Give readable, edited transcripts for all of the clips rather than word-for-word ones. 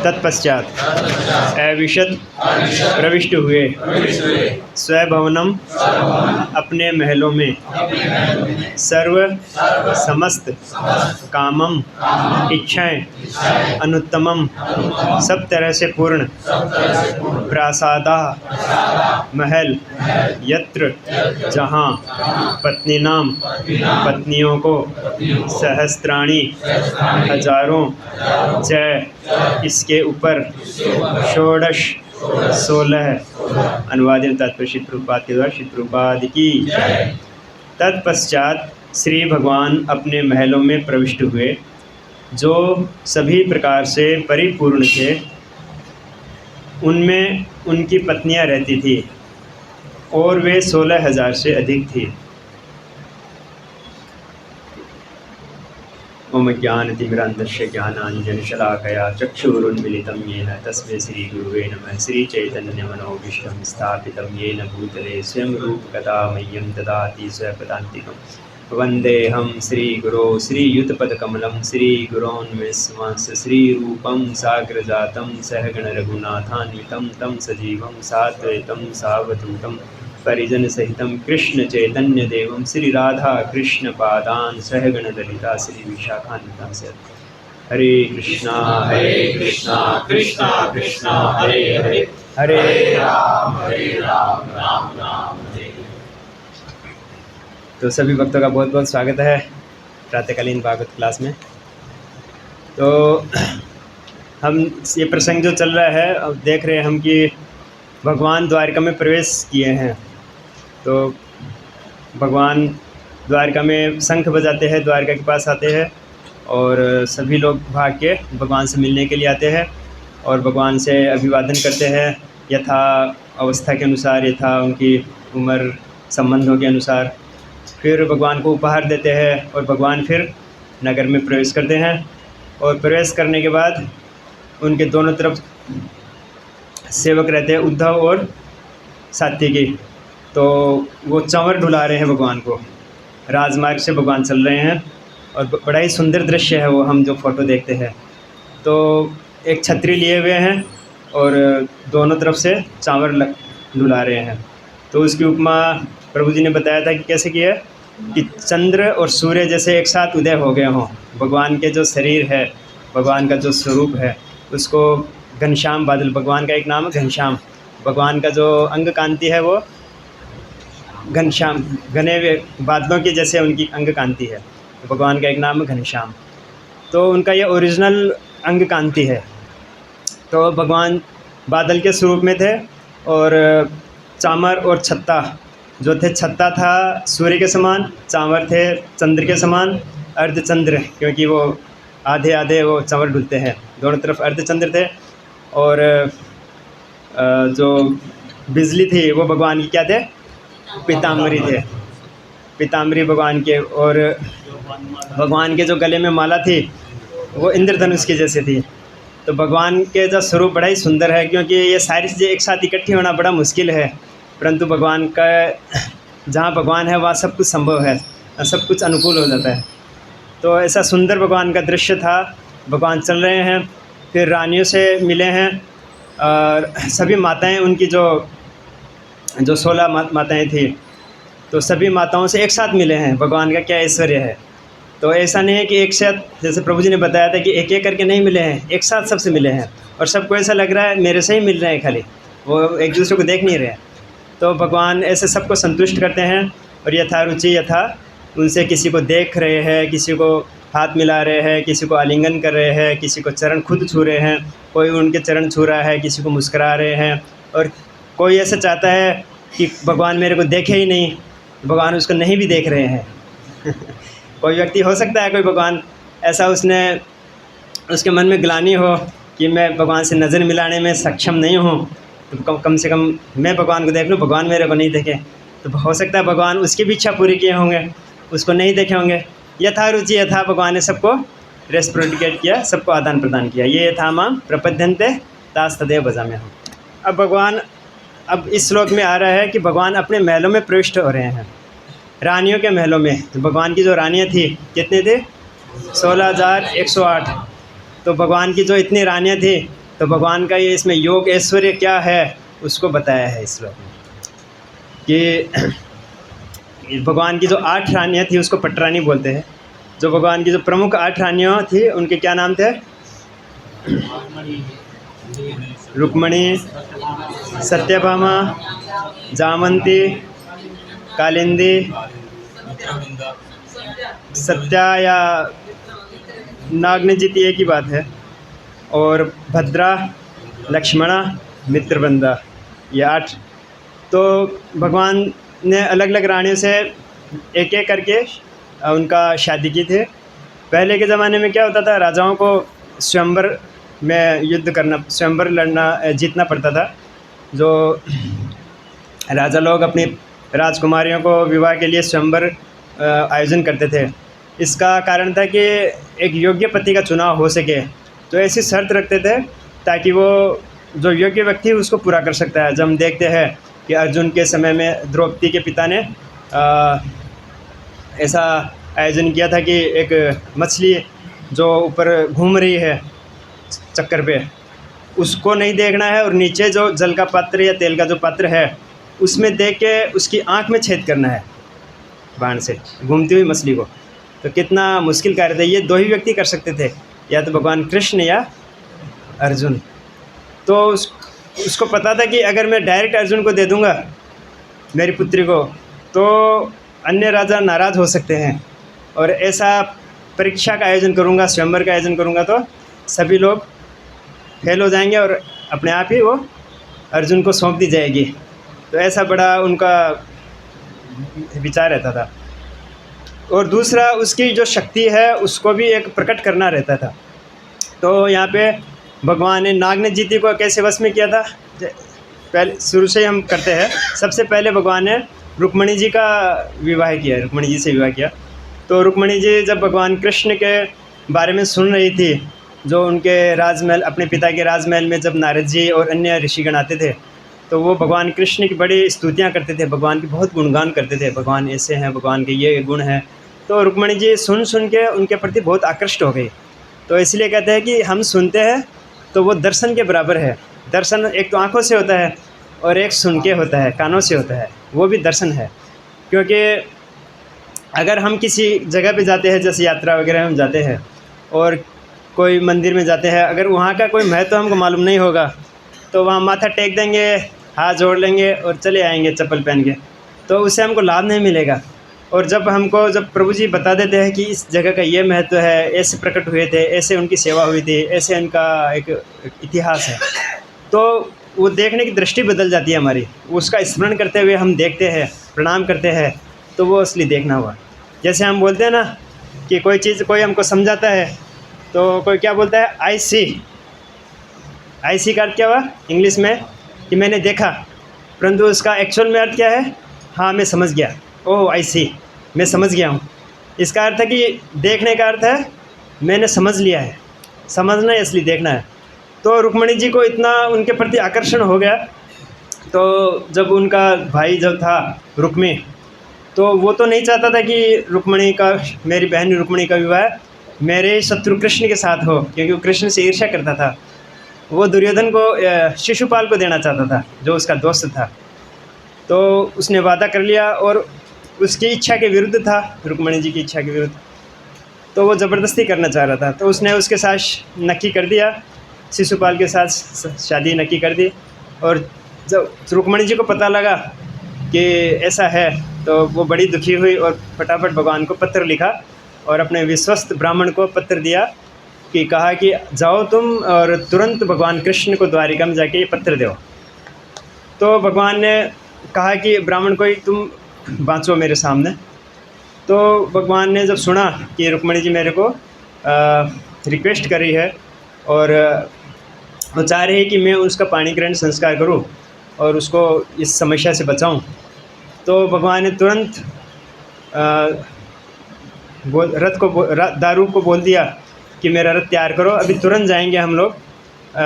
तत्पश्चात अविशद प्रविष्ट हुए स्वभवनम अपने महलों में सर्व समस्त कामम इच्छाएं अनुत्तमम सब तरह से पूर्ण प्रासादा महल यत्र जहाँ पत्नी नाम पत्नियों को सहस्त्राणी हजारों च इसके ऊपर षोडश 16 अनुवादित तात्पर्य श्री प्रभुपाद के द्वारा श्री प्रभुपाद की। तत्पश्चात श्री भगवान अपने महलों में प्रविष्ट हुए जो सभी प्रकार से परिपूर्ण थे। उनमें उनकी पत्नियां रहती थी और वे 16,000 से अधिक थी। ओम ज्ञानतिमिरान्धस्य ज्ञानाञ्जनशलाकया चक्षुरुन्मीलितं येन तस्मै श्रीगुरुवे नमः। श्रीचैतन्यमनोभीष्टं स्थापितं येन भूतले स्वयं रूपकदा मह्यं ददाति स्वपदान्तिकं। वन्देऽहं श्रीगुरो श्रीयुतपदकमलं श्रीगुरोन्मेषमांस श्रीरूपं साग्रजातं सहगणरघुनाथान्वितं तं सजीवं साद्वैतं सावधूतं परिजन सहितं कृष्ण चैतन्य देवं श्री राधा कृष्ण पादान सहगण ललिता श्री विशाखान्वितां से। हरे कृष्णा कृष्णा कृष्णा हरे हरे हरे राम राम राम हरे। तो सभी भक्तों का बहुत बहुत स्वागत है प्रातःकालीन भागवत क्लास में। तो हम ये प्रसंग जो चल रहा है अब देख रहे हैं हम कि भगवान द्वारका में प्रवेश किए हैं। तो भगवान द्वारका में शंख बजाते हैं, द्वारका के पास आते हैं और सभी लोग भाग के भगवान से मिलने के लिए आते हैं और भगवान से अभिवादन करते हैं यथा अवस्था के अनुसार, यथा उनकी उम्र संबंधों के अनुसार। फिर भगवान को उपहार देते हैं और भगवान फिर नगर में प्रवेश करते हैं। और प्रवेश करने के बाद उनके दोनों तरफ सेवक रहते हैं, उद्धव और सात्विकी। तो वो चंवर ढुला रहे हैं भगवान को, राजमार्ग से भगवान चल रहे हैं और बड़ा ही सुंदर दृश्य है वो, हम जो फ़ोटो देखते हैं। तो एक छतरी लिए हुए हैं और दोनों तरफ से चांवर ढुला रहे हैं। तो उसकी उपमा प्रभु जी ने बताया था कि कैसे किया कि चंद्र और सूर्य जैसे एक साथ उदय हो गए हों। भगवान के जो शरीर है, भगवान का जो स्वरूप है, उसको घनश्याम बादल, भगवान का एक नाम है घनश्याम। भगवान का जो अंग कांति है वो घनश्याम, घने हुए बादलों की जैसे उनकी अंग कांति है। तो भगवान का एक नाम है घनश्याम। तो उनका ये ओरिजिनल अंग कांति है। तो भगवान बादल के स्वरूप में थे और चामर और छत्ता जो थे, छत्ता था सूर्य के समान, चामर थे चंद्र के समान, अर्धचंद्र, क्योंकि वो आधे आधे वो चामर ढुलते हैं, दोनों तरफ अर्धचंद्र थे। और जो बिजली थी वो भगवान की क्या थे, पीताम्बरी थे, पीताम्बरी भगवान के। और भगवान के जो गले में माला थी वो इंद्रधनुष के जैसे थी। तो भगवान के जो स्वरूप बड़ा ही सुंदर है, क्योंकि ये सारी चीज़ें एक साथ इकट्ठी होना बड़ा मुश्किल है, परंतु भगवान का जहाँ भगवान है वहाँ सब कुछ संभव है, सब कुछ अनुकूल हो जाता है। तो ऐसा सुंदर भगवान का दृश्य था। भगवान चल रहे हैं, फिर रानियों से मिले हैं और सभी माताएं, उनकी जो 16 माताएं थी, तो सभी माताओं से एक साथ मिले हैं। भगवान का क्या ऐश्वर्य है। तो ऐसा नहीं है कि एक साथ, जैसे प्रभु जी ने बताया था कि एक एक करके नहीं मिले हैं, एक साथ सबसे मिले हैं और सबको ऐसा लग रहा है मेरे से ही मिल रहे हैं, खाली वो एक दूसरे को देख नहीं रहे। तो भगवान ऐसे सबको संतुष्ट करते हैं और यथा रुचि यथा उनसे किसी को देख रहे हैं, किसी को हाथ मिला रहे हैं, किसी को आलिंगन कर रहे हैं, किसी को चरण खुद छू रहे हैं, कोई उनके चरण छू रहा है, किसी को मुस्कुरा रहे हैं। और कोई ऐसा चाहता है कि भगवान मेरे को देखे ही नहीं, भगवान उसको नहीं भी देख रहे हैं। कोई व्यक्ति हो सकता है, कोई भगवान ऐसा उसके मन में ग्लानि हो कि मैं भगवान से नज़र मिलाने में सक्षम नहीं हूँ, तो कम से कम मैं भगवान को देख लूँ, भगवान मेरे को नहीं देखे। तो हो सकता है भगवान उसकी भी इच्छा पूरी किए होंगे, उसको नहीं देखे होंगे। यथा रुचि यथा भगवान ने सबको रेस्प्रोडिकेट किया, सबको आदान प्रदान किया। ये यथा माम प्रपद्यन्ते तास तदेव भजाम्यहम्। अब भगवान अब इस श्लोक में आ रहा है कि भगवान अपने महलों में प्रविष्ट हो रहे हैं, रानियों के महलों में। तो भगवान की जो रानियाँ थी कितने थे, 16,108। तो भगवान की जो इतनी रानियाँ थी तो भगवान का ये इसमें योग ऐश्वर्य क्या है उसको बताया है इस श्लोक में कि भगवान की जो 8 रानियाँ थी उसको पटरानी बोलते हैं। जो भगवान की जो प्रमुख 8 रानियाँ थी उनके क्या नाम थे? रुक्मणी, सत्यभामा, जामंती, कालिंदी, सत्या या नागनजित एक ही बात है, और भद्रा, लक्ष्मणा, मित्रवंदा, ये 8। तो भगवान ने अलग अलग रानियों से एक एक करके उनका शादी की थी। पहले के ज़माने में क्या होता था, राजाओं को स्वयंवर में युद्ध करना, स्वयंवर लड़ना, जीतना पड़ता था। जो राजा लोग अपनी राजकुमारियों को विवाह के लिए स्वयंवर आयोजन करते थे। इसका कारण था कि एक योग्य पति का चुनाव हो सके, तो ऐसी शर्त रखते थे ताकि वो जो योग्य व्यक्ति उसको पूरा कर सकता है। जब हम देखते हैं कि अर्जुन के समय में द्रौपदी के पिता ने ऐसा आयोजन किया था कि एक मछली जो ऊपर घूम रही है चक्कर पे, उसको नहीं देखना है, और नीचे जो जल का पात्र या तेल का जो पात्र है उसमें देख के उसकी आँख में छेद करना है बाण से, घूमती हुई मछली को। तो कितना मुश्किल कार्य था। ये 2 ही व्यक्ति कर सकते थे, या तो भगवान कृष्ण या अर्जुन। तो उसको पता था कि अगर मैं डायरेक्ट अर्जुन को दे दूंगा मेरी पुत्री को तो अन्य राजा नाराज़ हो सकते हैं, और ऐसा परीक्षा का आयोजन करूंगा, स्वयंवर का आयोजन करूंगा तो सभी लोग फेल हो जाएंगे और अपने आप ही वो अर्जुन को सौंप दी जाएगी। तो ऐसा बड़ा उनका विचार रहता था। और दूसरा, उसकी जो शक्ति है उसको भी एक प्रकट करना रहता था। तो यहाँ पे भगवान ने नागनजिती को कैसे वश में किया था, पहले शुरू से हम करते हैं। सबसे पहले भगवान ने रुक्मणी जी का विवाह किया, रुक्मणी जी से विवाह किया। तो रुक्मणी जी जब भगवान कृष्ण के बारे में सुन रही थी, जो उनके राजमहल, अपने पिता के राजमहल में जब नारद जी और अन्य ऋषिगण आते थे तो वो भगवान कृष्ण की बड़ी स्तुतियाँ करते थे, भगवान की बहुत गुणगान करते थे, भगवान ऐसे हैं, भगवान के ये गुण हैं। तो रुक्मणी जी सुन सुन के उनके प्रति बहुत आकृष्ट हो गई। तो इसलिए कहते हैं कि हम सुनते हैं तो वो दर्शन के बराबर है। दर्शन एक तो आँखों से होता है और एक सुन के होता है, कानों से होता है, वो भी दर्शन है। क्योंकि अगर हम किसी जगह पे जाते हैं, जैसे यात्रा वगैरह हम जाते हैं और कोई मंदिर में जाते हैं, अगर वहाँ का कोई महत्व हमको मालूम नहीं होगा तो वहाँ माथा टेक देंगे, हाथ जोड़ लेंगे और चले आएंगे चप्पल पहन के, तो उससे हमको लाभ नहीं मिलेगा। और जब प्रभु जी बता देते हैं कि इस जगह का ये महत्व है, ऐसे प्रकट हुए थे, ऐसे उनकी सेवा हुई थी, ऐसे उनका एक इतिहास है, तो वो देखने की दृष्टि बदल जाती है हमारी। उसका स्मरण करते हुए हम देखते हैं, प्रणाम करते हैं, तो वो असली देखना हुआ। जैसे हम बोलते हैं ना कि कोई चीज़ कोई हमको समझाता है तो कोई क्या बोलता है, आई सी। आई सी का अर्थ क्या हुआ इंग्लिश में, कि मैंने देखा, परंतु उसका एक्चुअल में अर्थ क्या है, हाँ मैं समझ गया, ओह आई सी, मैं समझ गया हूँ। इसका अर्थ है कि देखने का अर्थ है मैंने समझ लिया है, समझना है इसलिए देखना है। तो रुक्मणी जी को इतना उनके प्रति आकर्षण हो गया। तो जब उनका भाई जब था रुक्मी, तो वो तो नहीं चाहता था कि रुक्मणी का, मेरी बहन रुक्मणी का विवाह मेरे शत्रु कृष्ण के साथ हो, क्योंकि वो कृष्ण से ईर्ष्या करता था। वो दुर्योधन को, शिशुपाल को देना चाहता था जो उसका दोस्त था। तो उसने वादा कर लिया और उसकी इच्छा के विरुद्ध था, रुक्मणी जी की इच्छा के विरुद्ध, तो वो ज़बरदस्ती करना चाह रहा था। तो उसने उसके साथ नक्की कर दिया, शिशुपाल के साथ शादी नक्की कर दी। और जब रुक्मणी जी को पता लगा कि ऐसा है तो वो बड़ी दुखी हुई और फटाफट भगवान को पत्र लिखा और अपने विश्वस्त ब्राह्मण को पत्र दिया कि कहा कि जाओ तुम और तुरंत भगवान कृष्ण को द्वारिका में जाके ये पत्र दो। तो भगवान ने कहा कि ब्राह्मण को ही तुम बाँचो मेरे सामने। तो भगवान ने जब सुना कि रुक्मणी जी मेरे को रिक्वेस्ट कर रही है और वो चाह रही है कि मैं उसका पाणी ग्रहण संस्कार करूं और उसको इस समस्या से बचाऊं, तो भगवान ने तुरंत दारू को बोल दिया कि मेरा रथ तैयार करो, अभी तुरंत जाएंगे हम लोग,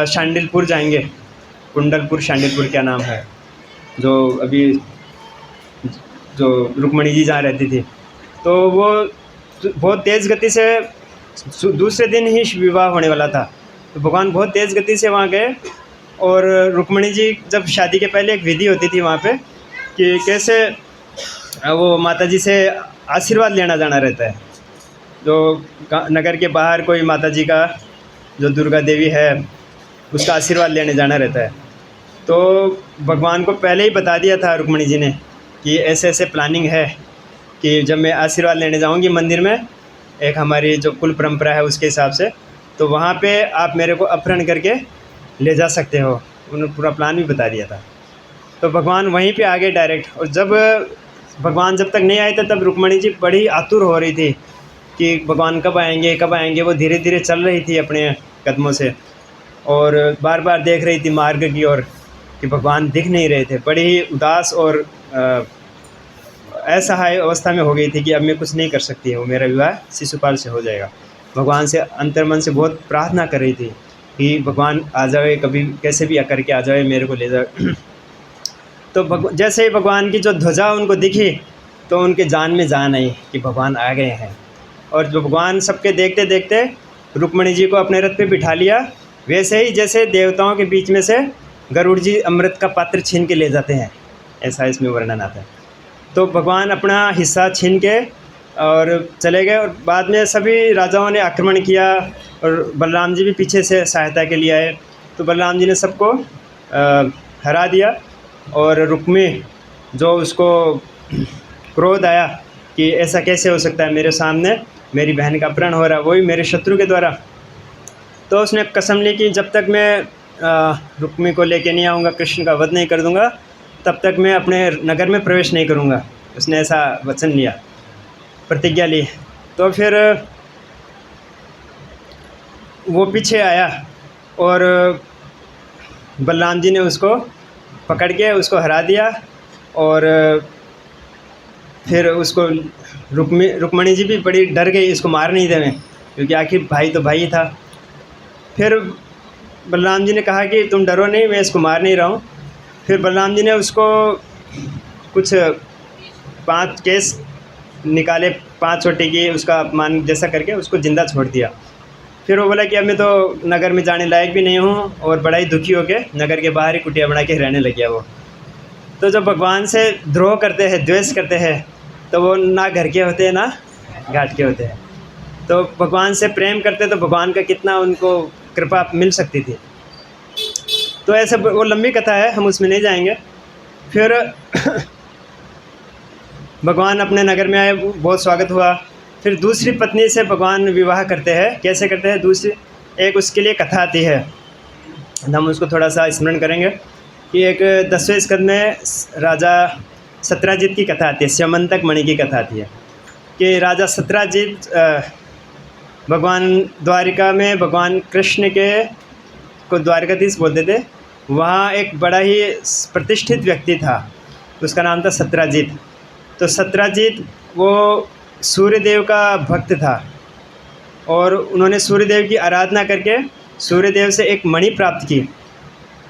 शांडिलपुर जाएंगे। कुंडलपुर, शांडिलपुर क्या नाम है, जो रुक्मणी जी जहाँ रहती थी। तो वो बहुत तेज़ गति से दूसरे दिन ही विवाह होने वाला था। तो भगवान बहुत तेज़ गति से वहाँ गए। और रुक्मिणी जी, जब शादी के पहले एक विधि होती थी वहाँ पे कि कैसे वो माता जी से आशीर्वाद लेना जाना रहता है। जो नगर के बाहर कोई माता जी का, जो दुर्गा देवी है, उसका आशीर्वाद लेने जाना रहता है। तो भगवान को पहले ही बता दिया था रुक्मिणी जी ने कि ऐसे ऐसे प्लानिंग है कि जब मैं आशीर्वाद लेने जाऊंगी मंदिर में, एक हमारी जो कुल परंपरा है उसके हिसाब से, तो वहाँ पे आप मेरे को अपहरण करके ले जा सकते हो। उन्होंने पूरा प्लान भी बता दिया था। तो भगवान वहीं पे आ गए डायरेक्ट। और जब भगवान जब तक नहीं आए थे तब रुक्मिणी जी बड़ी आतुर हो रही थी कि भगवान कब आएंगे कब आएंगे। वो धीरे धीरे चल रही थी अपने कदमों से और बार बार देख रही थी मार्ग की ओर कि भगवान दिख नहीं रहे थे। बड़ी ही उदास और असहाय अवस्था में हो गई थी कि अब मैं कुछ नहीं कर सकती हूँ, मेरा विवाह शिशुपाल से हो जाएगा। भगवान से अंतर्मन से बहुत प्रार्थना कर रही थी कि भगवान आ जाए, कभी कैसे भी करके आ जाए, मेरे को ले जाए। तो जैसे ही भगवान की जो ध्वजा उनको दिखी तो उनके जान में जान आई कि भगवान आ गए हैं। और जो भगवान सबके देखते देखते रुक्मिणी जी को अपने रथ पे बिठा लिया, वैसे ही जैसे देवताओं के बीच में से गरुड़ जी अमृत का पात्र छीन के ले जाते हैं, ऐसा इसमें वर्णन आता है। तो भगवान अपना हिस्सा छीन के और चले गए। और बाद में सभी राजाओं ने आक्रमण किया और बलराम जी भी पीछे से सहायता के लिए आए। तो बलराम जी ने सबको हरा दिया। और रुक्मिणी जो उसको क्रोध आया कि ऐसा कैसे हो सकता है, मेरे सामने मेरी बहन का अपहरण हो रहा है, वही मेरे शत्रु के द्वारा। तो उसने कसम ली कि जब तक मैं रुक्मिणी को लेके नहीं आऊँगा, कृष्ण का वध नहीं कर दूँगा, तब तक मैं अपने नगर में प्रवेश नहीं करूँगा। उसने ऐसा वचन लिया, प्रतिज्ञा ली। तो फिर वो पीछे आया और बलराम जी ने उसको पकड़ के उसको हरा दिया। और फिर उसको रुक्मिणी जी भी बड़ी डर गई, इसको मार नहीं देवे, क्योंकि आखिर भाई तो भाई था। फिर बलराम जी ने कहा कि तुम डरो नहीं, मैं इसको मार नहीं रहा हूँ। फिर बलराम जी ने उसको कुछ 5 केस निकाले, 5 छोटे की, उसका अपमान जैसा करके उसको ज़िंदा छोड़ दिया। फिर वो बोला कि अब मैं तो नगर में जाने लायक भी नहीं हूँ, और बड़ा ही दुखी होके नगर के बाहर ही कुटिया बना के रहने लग गया वो। तो जब भगवान से द्रोह करते हैं, द्वेष करते हैं, तो वो ना घर के होते हैं ना घाट के होते हैं। तो भगवान से प्रेम करते तो भगवान का कितना उनको कृपा मिल सकती थी। तो ऐसे वो लंबी कथा है, हम उसमें नहीं जाएंगे। फिर भगवान अपने नगर में आए, बहुत स्वागत हुआ। फिर दूसरी पत्नी से भगवान विवाह करते हैं। कैसे करते हैं? दूसरी एक उसके लिए कथा आती है, हम उसको थोड़ा सा स्मरण करेंगे कि एक 10वें स्कंद में राजा सत्राजित की कथा आती है, स्यमंतक मणि की कथा आती है कि राजा सत्राजित भगवान द्वारिका में भगवान कृष्ण के को द्वारकाधीश बोलते थे। वहाँ एक बड़ा ही प्रतिष्ठित व्यक्ति था, उसका नाम था सत्राजित। तो सत्राजित वो सूर्यदेव का भक्त था और उन्होंने सूर्यदेव की आराधना करके सूर्यदेव से एक मणि प्राप्त की।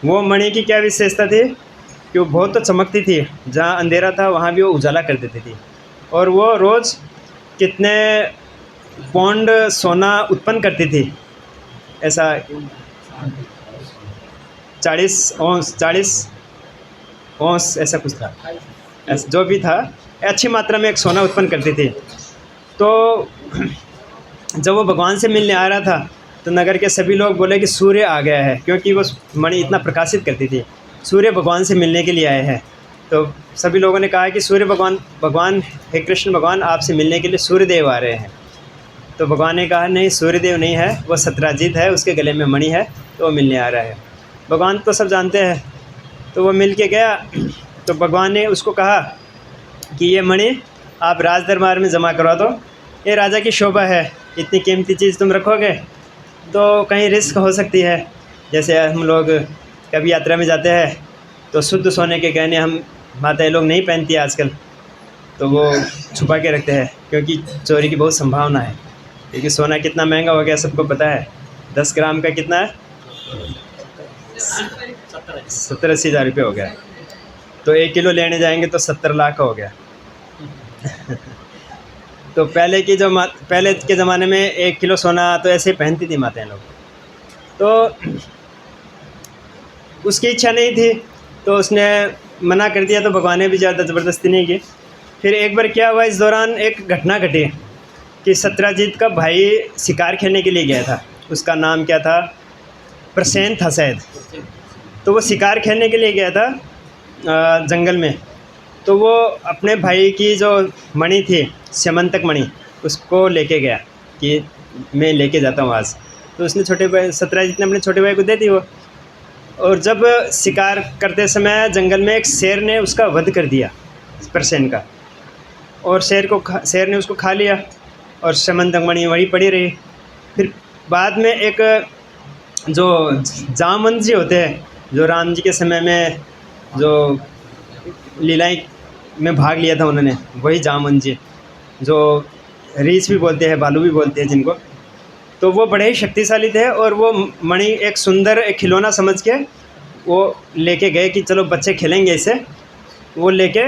वो मणि की क्या विशेषता थी कि वो बहुत तो चमकती थी, जहाँ अंधेरा था वहाँ भी वो उजाला कर देती थी। और वो रोज़ कितने पौंड सोना उत्पन्न करती थी, ऐसा 40 औंस ऐसा कुछ था, ऐसा जो भी था, अच्छी मात्रा में एक सोना उत्पन्न करती थी। तो जब वो भगवान से मिलने आ रहा था तो नगर के सभी लोग बोले कि सूर्य आ गया है, क्योंकि वो मणि इतना प्रकाशित करती थी। सूर्य भगवान से मिलने के लिए आए हैं। तो सभी लोगों ने कहा कि सूर्य भगवान हे कृष्ण भगवान, आपसे मिलने के लिए सूर्यदेव आ रहे हैं। तो भगवान ने कहा नहीं, सूर्यदेव नहीं है, वो सत्राजित है, उसके गले में मणि है, तो वो मिलने आ रहा है। भगवान तो सब जानते हैं। तो वो मिल के गया। तो भगवान ने उसको कहा कि ये मणि आप राज दरबार में जमा करवा दो, ये राजा की शोभा है, इतनी कीमती चीज़ तुम रखोगे तो कहीं रिस्क हो सकती है। जैसे हम लोग कभी यात्रा में जाते हैं तो शुद्ध सोने के गहने हम माताएं लोग नहीं पहनती आजकल, तो वो छुपा के रखते हैं क्योंकि चोरी की बहुत संभावना है। क्योंकि सोना कितना महंगा हो गया सबको पता है, 10 ग्राम का कितना है, 70-80 हज़ार रुपये हो गया। तो 1 किलो लेने जाएंगे तो 70 लाख का हो गया। तो पहले के ज़माने में 1 किलो सोना तो ऐसे ही पहनती थी माताएं लोग। तो उसकी इच्छा नहीं थी, तो उसने मना कर दिया, तो भगवान ने भी ज़्यादा ज़बरदस्ती नहीं की। फिर एक बार क्या हुआ, इस दौरान एक घटना घटी कि सत्यजीत का भाई शिकार खेलने के लिए गया था। उसका नाम क्या था, प्रसेन था शायद। तो वो शिकार खेलने के लिए गया था जंगल में। तो वो अपने भाई की जो मणि थी, स्यमंतक मणि, उसको लेके गया कि मैं लेके जाता हूँ आज। तो उसने छोटे भाई सत्यजीत ने अपने छोटे भाई को दे दी वो। और जब शिकार करते समय जंगल में एक शेर ने उसका वध कर दिया, प्रसेन का, और शेर ने उसको खा लिया और स्यमंतक मणि वहीं पड़ी रही। फिर बाद में एक जो जामवंत जी होते हैं, जो राम जी के समय में जो लीलाएं में भाग लिया था उन्होंने, वही जामवंत जी, जो रीछ भी बोलते हैं, भालू भी बोलते हैं जिनको। तो वो बड़े ही शक्तिशाली थे और वो मणि एक सुंदर एक खिलौना समझ के वो लेके गए कि चलो बच्चे खेलेंगे इसे। वो लेके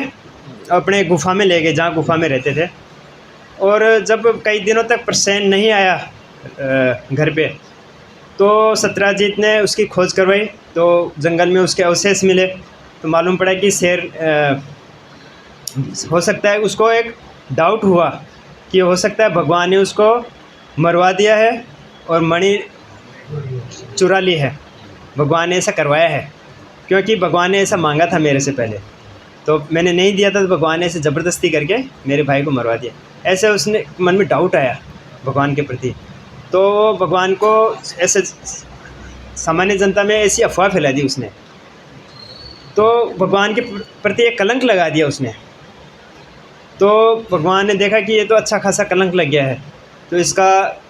अपने गुफा में ले गए, जहाँ गुफा में रहते थे। और जब कई दिनों तक प्रसेन नहीं आया घर पे, तो सत्यजीत ने उसकी खोज करवाई। तो जंगल में उसके अवशेष मिले, तो मालूम पड़ा कि शेर हो सकता है, उसको एक डाउट हुआ कि हो सकता है भगवान ने उसको मरवा दिया है और मणि चुरा ली है, भगवान ने ऐसा करवाया है, क्योंकि भगवान ने ऐसा मांगा था मेरे से पहले, तो मैंने नहीं दिया था, तो भगवान ने ऐसे ज़बरदस्ती करके मेरे भाई को मरवा दिया। ऐसे उसने मन में डाउट आया भगवान के प्रति। तो भगवान को ऐसे सामान्य जनता में ऐसी अफवाह फैला दी उसने, तो भगवान के प्रति एक कलंक लगा दिया उसने। तो भगवान ने देखा कि ये तो अच्छा खासा कलंक लग गया है, तो इसका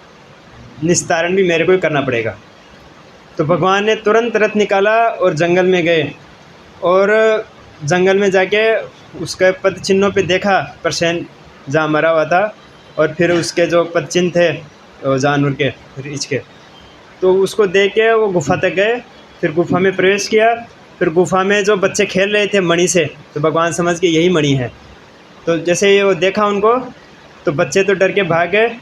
निस्तारण भी मेरे को ही करना पड़ेगा। तो भगवान ने तुरंत रथ निकाला और जंगल में गए, और जंगल में जाके उसके पद चिन्हों पे देखा प्रसेन जहाँ मरा हुआ था, और फिर उसके जो पद चिन्ह थे जानवर के, रीछ के, तो उसको देख के वो गुफा तक गए। फिर गुफा में प्रवेश किया। फिर गुफा में जो बच्चे खेल रहे थे मणि से, तो भगवान समझ के यही मणि है। तो जैसे ही वो देखा उनको, तो बच्चे तो डर के भाग गए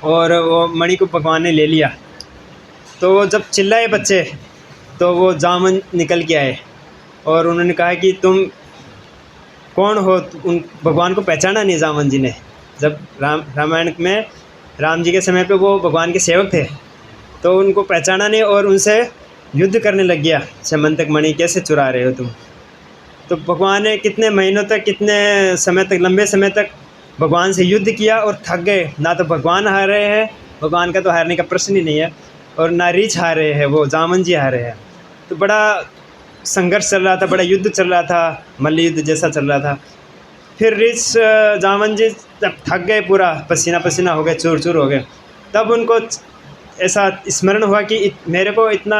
और वो मणि को भगवान ने ले लिया। तो वो जब चिल्लाए बच्चे, तो वो जामन निकल के आए और उन्होंने कहा कि तुम कौन हो। उन भगवान को पहचाना नहीं जामन जी ने। जब रामायण में राम जी के समय पे वो भगवान के सेवक थे, तो उनको पहचाना नहीं और उनसे युद्ध करने लग गया, स्यमंतक मणि कैसे चुरा रहे हो तुम। तो भगवान ने कितने महीनों तक, कितने समय तक, लंबे समय तक भगवान से युद्ध किया और थक गए। ना तो भगवान हार रहे हैं, भगवान का तो हारने का प्रश्न ही नहीं है, और ना रीछ हार रहे हैं, वो जामन जी हार रहे हैं। तो बड़ा संघर्ष चल रहा था, बड़ा युद्ध चल रहा था, मल्ल युद्ध जैसा चल रहा था। फिर रीछ जामन जी जब थक गए, पूरा पसीना पसीना हो गए, चूर चूर हो गए, तब उनको ऐसा स्मरण हुआ कि मेरे को इतना,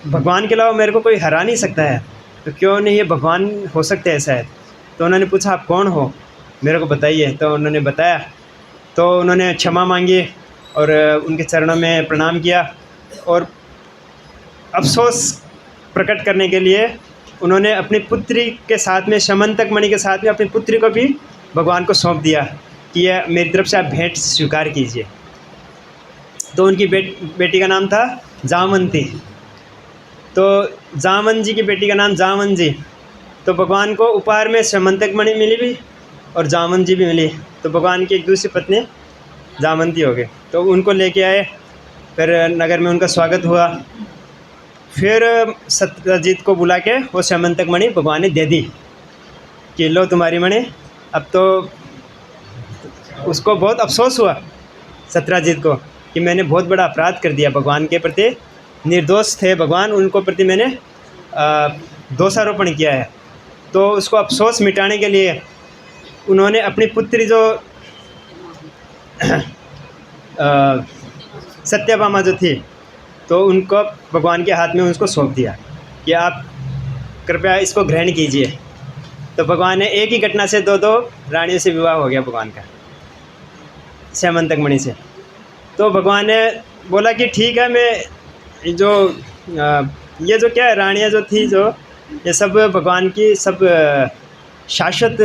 भगवान के अलावा मेरे को कोई हरा नहीं सकता है, तो क्यों नहीं ये भगवान हो सकते हैं शायद। तो उन्होंने पूछा आप कौन हो, मेरे को बताइए। तो उन्होंने बताया, तो उन्होंने क्षमा मांगी और उनके चरणों में प्रणाम किया, और अफसोस प्रकट करने के लिए उन्होंने अपनी पुत्री के साथ में, स्यमंतक मणि के साथ में, अपनी पुत्री को भी भगवान को सौंप दिया कि यह मेरी तरफ से आप भेंट स्वीकार कीजिए। तो उनकी बेटी का नाम था जामवंती। तो जामन जी की बेटी का नाम जामन जी। तो भगवान को उपहार में स्यमंतक मणि मिली भी और जामन जी भी मिली। तो भगवान की एक दूसरी पत्नी जामवंती हो गई। तो उनको लेके आए, फिर नगर में उनका स्वागत हुआ। फिर सत्यजीत को बुला के वो स्यमंतक मणि भगवान ने दे दी कि लो तुम्हारी मणि। अब तो उसको बहुत अफसोस हुआ सत्यजीत को कि मैंने बहुत बड़ा अपराध कर दिया भगवान के प्रति। निर्दोष थे भगवान, उनको प्रति मैंने दोषारोपण किया है। तो उसको अफसोस मिटाने के लिए उन्होंने अपनी पुत्री जो सत्यभामा जो थी, तो उनको भगवान के हाथ में उसको सौंप दिया कि आप कृपया इसको ग्रहण कीजिए। तो भगवान ने एक ही घटना से दो रानियों से विवाह हो गया भगवान का, स्यमंतक मणि से। तो भगवान ने बोला कि ठीक है, मैं जो ये जो क्या है, रानियाँ जो थी, जो ये सब भगवान की सब शाश्वत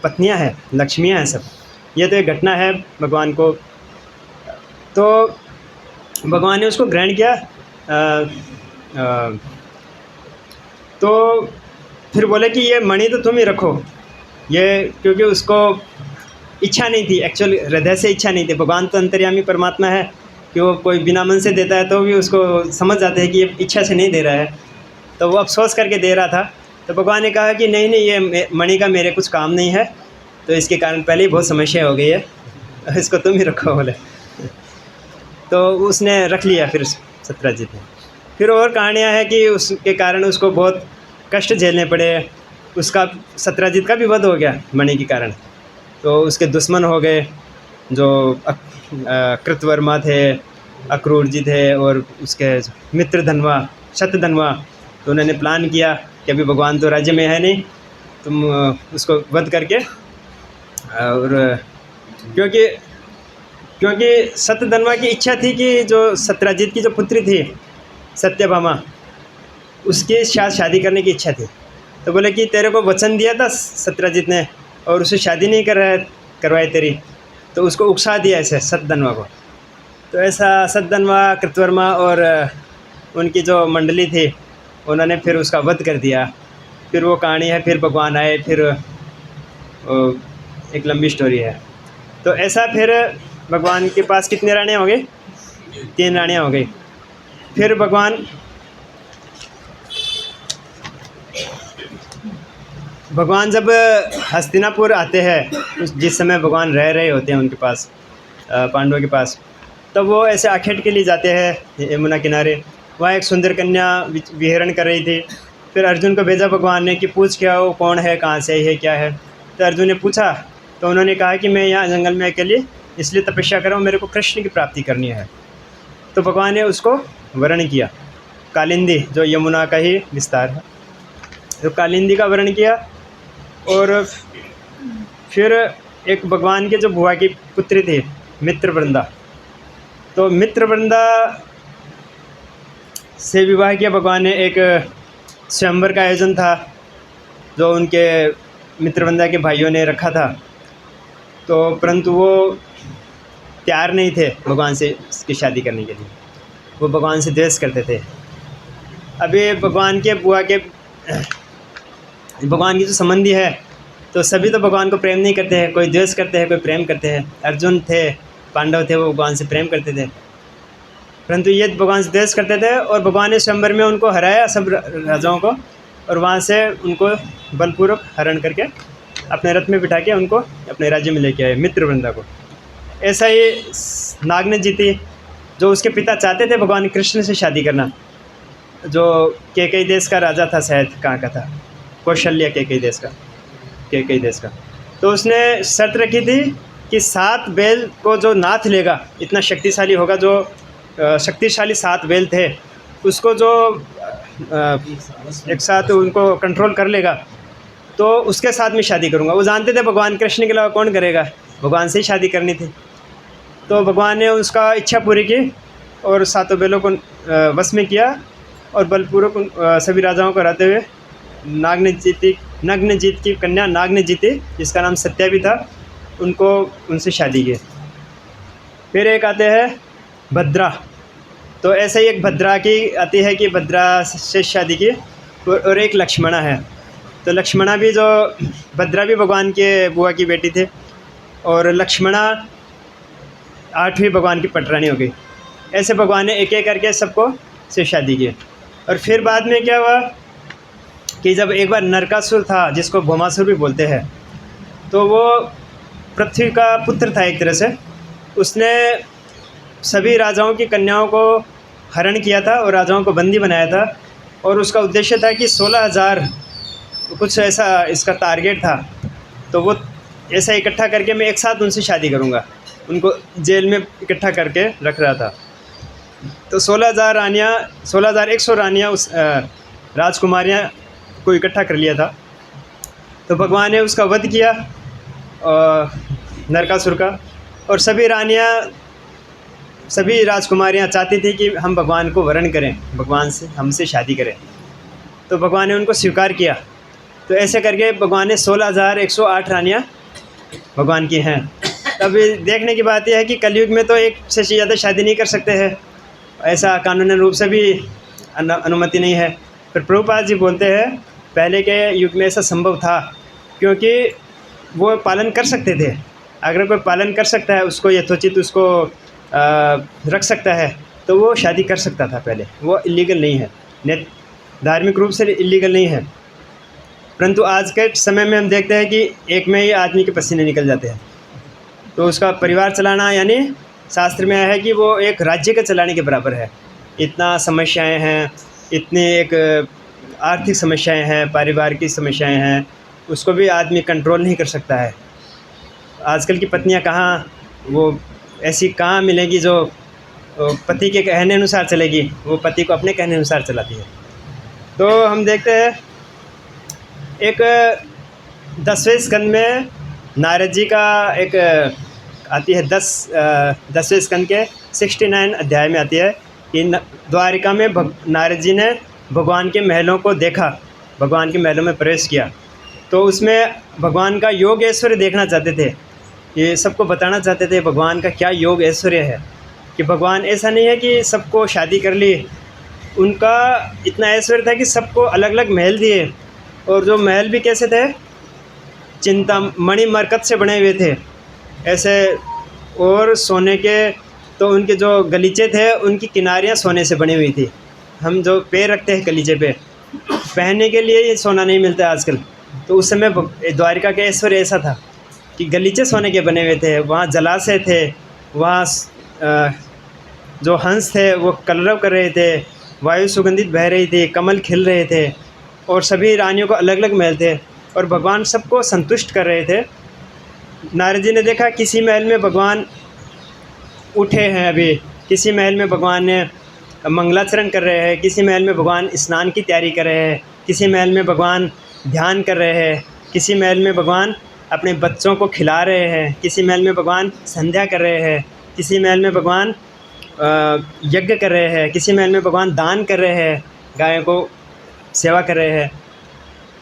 पत्नियां हैं, लक्ष्मियां हैं सब। ये तो एक घटना है भगवान को। तो भगवान ने उसको ग्रहण किया। तो फिर बोले कि ये मणि तो तुम ही रखो, ये क्योंकि उसको इच्छा नहीं थी, एक्चुअल हृदय से इच्छा नहीं थी। भगवान तो अंतर्यामी परमात्मा है कि वो कोई बिना मन से देता है तो भी उसको समझ जाते हैं कि ये इच्छा से नहीं दे रहा है, तो वो अफसोस करके दे रहा था। तो भगवान ने कहा कि नहीं नहीं, ये मणि का मेरे कुछ काम नहीं है, तो इसके कारण पहले ही बहुत समस्या हो गई है, इसको तुम ही रखो बोले। तो उसने रख लिया फिर सत्यजीत ने। फिर और कहानियाँ हैं कि उसके कारण उसको बहुत कष्ट झेलने पड़े। उसका सत्यजीत का भी वध हो गया मणि के कारण। तो उसके दुश्मन हो गए जो कृतवर्मा थे, अक्रूर जी थे, और उसके मित्र धनवा, शतधनवा। तो उन्होंने प्लान किया कि अभी भगवान तो राज्य में है नहीं, तुम उसको वध करके, और क्योंकि शतधनवा की इच्छा थी कि जो सत्यजीत की जो पुत्री थी सत्यभामा, उसके साथ शादी करने की इच्छा थी। तो बोले कि तेरे को वचन दिया था सत्यजीत ने और उसे शादी नहीं करवाई तेरी, तो उसको उकसा दिया ऐसे सतधनवा को। तो ऐसा सतधनवा, कृतवर्मा और उनकी जो मंडली थी उन्होंने फिर उसका वध कर दिया। फिर वो कहानी है, फिर भगवान आए, फिर एक लंबी स्टोरी है। तो ऐसा फिर भगवान के पास कितनी रानियाँ हो गई? 3 रानियाँ हो गई। फिर भगवान जब हस्तिनापुर आते हैं, जिस समय भगवान रह रहे होते हैं उनके पास, पांडवों के पास, तब वो ऐसे आखेट के लिए जाते हैं यमुना किनारे। वहाँ एक सुंदर कन्या विहरण कर रही थी। फिर अर्जुन को भेजा भगवान ने कि पूछ क्या वो कौन है, कहाँ से है, क्या है। तो अर्जुन ने पूछा, तो उन्होंने कहा कि मैं यहाँ जंगल में अकेले इसलिए तपस्या कर रहा हूँ, मेरे को कृष्ण की प्राप्ति करनी है। तो भगवान ने उसको वर्ण किया कालिंदी, जो यमुना का ही विस्तार है। तो कालिंदी का वर्ण किया। और फिर एक भगवान के जो बुआ की पुत्री थी मित्रवृंदा, तो मित्रवृंदा से विवाह किया भगवान ने। एक स्वयंवर का आयोजन था जो उनके मित्रवृंदा के भाइयों ने रखा था, तो परंतु वो तैयार नहीं थे भगवान से इसकी शादी करने के लिए, वो भगवान से द्वेष करते थे। अभी भगवान के बुआ के भगवान की जो संबंधी है, तो सभी तो भगवान को प्रेम नहीं करते हैं, कोई द्वेष करते हैं, कोई प्रेम करते हैं। अर्जुन थे, पांडव थे, वो भगवान से प्रेम करते थे, परंतु ये भगवान से द्वेष करते थे। और भगवान ने स्वयंवर में उनको हराया, सब राजाओं को, और वहाँ से उनको बलपूर्वक हरण करके अपने रथ में बिठा के उनको अपने राज्य में लेके आए, मित्रवृंदा को। ऐसा ही नागने जीती, जो उसके पिता चाहते थे भगवान कृष्ण से शादी करना, जो केकई देश का राजा था, शायद कहाँ का था, कौशल्य केकई देश का। तो उसने शर्त रखी थी कि 7 बैल को जो नाथ लेगा, इतना शक्तिशाली होगा, जो शक्तिशाली 7 बैल थे, उसको जो एक साथ उनको कंट्रोल कर लेगा, तो उसके साथ में शादी करूँगा। वो जानते थे भगवान कृष्ण के अलावा कौन करेगा, भगवान से ही शादी करनी थी। तो भगवान ने उसका इच्छा पूरी की और 7 बैलों को वश में किया, और बलपूर्वक सभी राजाओं को हराते हुए नग्नजीत की कन्या नागनजीती, जिसका नाम सत्या भी था, उनसे शादी की। फिर एक आते हैं भद्रा। तो ऐसे ही एक भद्रा की आती है कि भद्रा से शादी की, और एक लक्ष्मणा है। तो लक्ष्मणा भी, जो भद्रा भी भगवान के बुआ की बेटी थे, और लक्ष्मणा 8वीं भगवान की पटरानी हो गई। ऐसे भगवान ने एक एक करके सबको से शादी की। और फिर बाद में क्या हुआ कि जब एक बार नरकासुर था, जिसको भौमासुर भी बोलते हैं, तो वो पृथ्वी का पुत्र था एक तरह से। उसने सभी राजाओं की कन्याओं को हरण किया था और राजाओं को बंदी बनाया था, और उसका उद्देश्य था कि 16,000 कुछ ऐसा इसका टारगेट था। तो वो ऐसा इकट्ठा करके मैं एक साथ उनसे शादी करूँगा, उनको जेल में इकट्ठा करके रख रहा था। तो 16,100 रानियाँ उस राजकुमारियाँ को इकट्ठा कर लिया था। तो भगवान ने उसका वध किया नरकासुर का, और सभी राजकुमारियाँ चाहती थी कि हम भगवान को वरण करें, भगवान से हमसे शादी करें। तो भगवान ने उनको स्वीकार किया। तो ऐसे करके भगवान ने 16,108 रानियाँ भगवान की हैं। अब देखने की बात यह है कि कलयुग में तो एक से ज़्यादा शादी नहीं कर सकते हैं, ऐसा कानूनी रूप से भी अनुमति नहीं है। फिर प्रभुपाद जी बोलते हैं पहले के युग में ऐसा संभव था क्योंकि वो पालन कर सकते थे। अगर कोई पालन कर सकता है, उसको यथोचित उसको रख सकता है, तो वो शादी कर सकता था पहले। वो इलीगल नहीं है, धार्मिक रूप से इलीगल नहीं है। परंतु आज के समय में हम देखते हैं कि एक में ही आदमी के पसीने निकल जाते हैं, तो उसका परिवार चलाना यानी शास्त्र में है कि वो एक राज्य के चलाने के बराबर है। इतना समस्याएं हैं, इतनी एक आर्थिक समस्याएं हैं, पारिवारिक समस्याएं हैं, उसको भी आदमी कंट्रोल नहीं कर सकता है। आजकल की पत्नियां कहाँ वो ऐसी कहाँ मिलेगी जो पति के कहने अनुसार चलेगी, वो पति को अपने कहने अनुसार चलाती है। तो हम देखते हैं एक 10वें स्कंद में नारद जी का एक आती है 10वें स्कंद के 69 अध्याय में आती है कि द्वारिका में नारद जी ने भगवान के महलों को देखा, भगवान के महलों में प्रवेश किया। तो उसमें भगवान का योग ऐश्वर्य देखना चाहते थे, ये सबको बताना चाहते थे भगवान का क्या योग ऐश्वर्य है, कि भगवान ऐसा नहीं है कि सबको शादी कर ली। उनका इतना ऐश्वर्य था कि सबको अलग अलग महल दिए, और जो महल भी कैसे थे, चिंतामणि मरकत से बने हुए थे ऐसे, और सोने के, तो उनके जो गलीचे थे उनकी किनारियाँ सोने से बनी हुई थी। हम जो पैर रखते हैं गलीचे पे, पहनने के लिए ये सोना नहीं मिलता आजकल। तो उस समय द्वारिका के ऐश्वर्य ऐसा था कि गलीचे सोने के बने हुए थे, वहाँ जलाशय थे, वहाँ जो हंस थे वो कलरव कर रहे थे, वायु सुगंधित बह रही थी, कमल खिल रहे थे, और सभी रानियों को अलग अलग महल थे, और भगवान सबको संतुष्ट कर रहे थे। नारद जी ने देखा किसी महल में भगवान उठे हैं, अभी किसी महल में भगवान ने मंगलाचरण कर रहे हैं, किसी महल में भगवान स्नान की तैयारी कर रहे हैं, किसी महल में भगवान ध्यान कर रहे हैं, किसी महल में भगवान अपने बच्चों को खिला रहे हैं, किसी महल में भगवान संध्या कर रहे हैं, किसी महल में भगवान यज्ञ कर रहे हैं, किसी महल में भगवान दान कर रहे हैं, गायों को सेवा कर रहे हैं,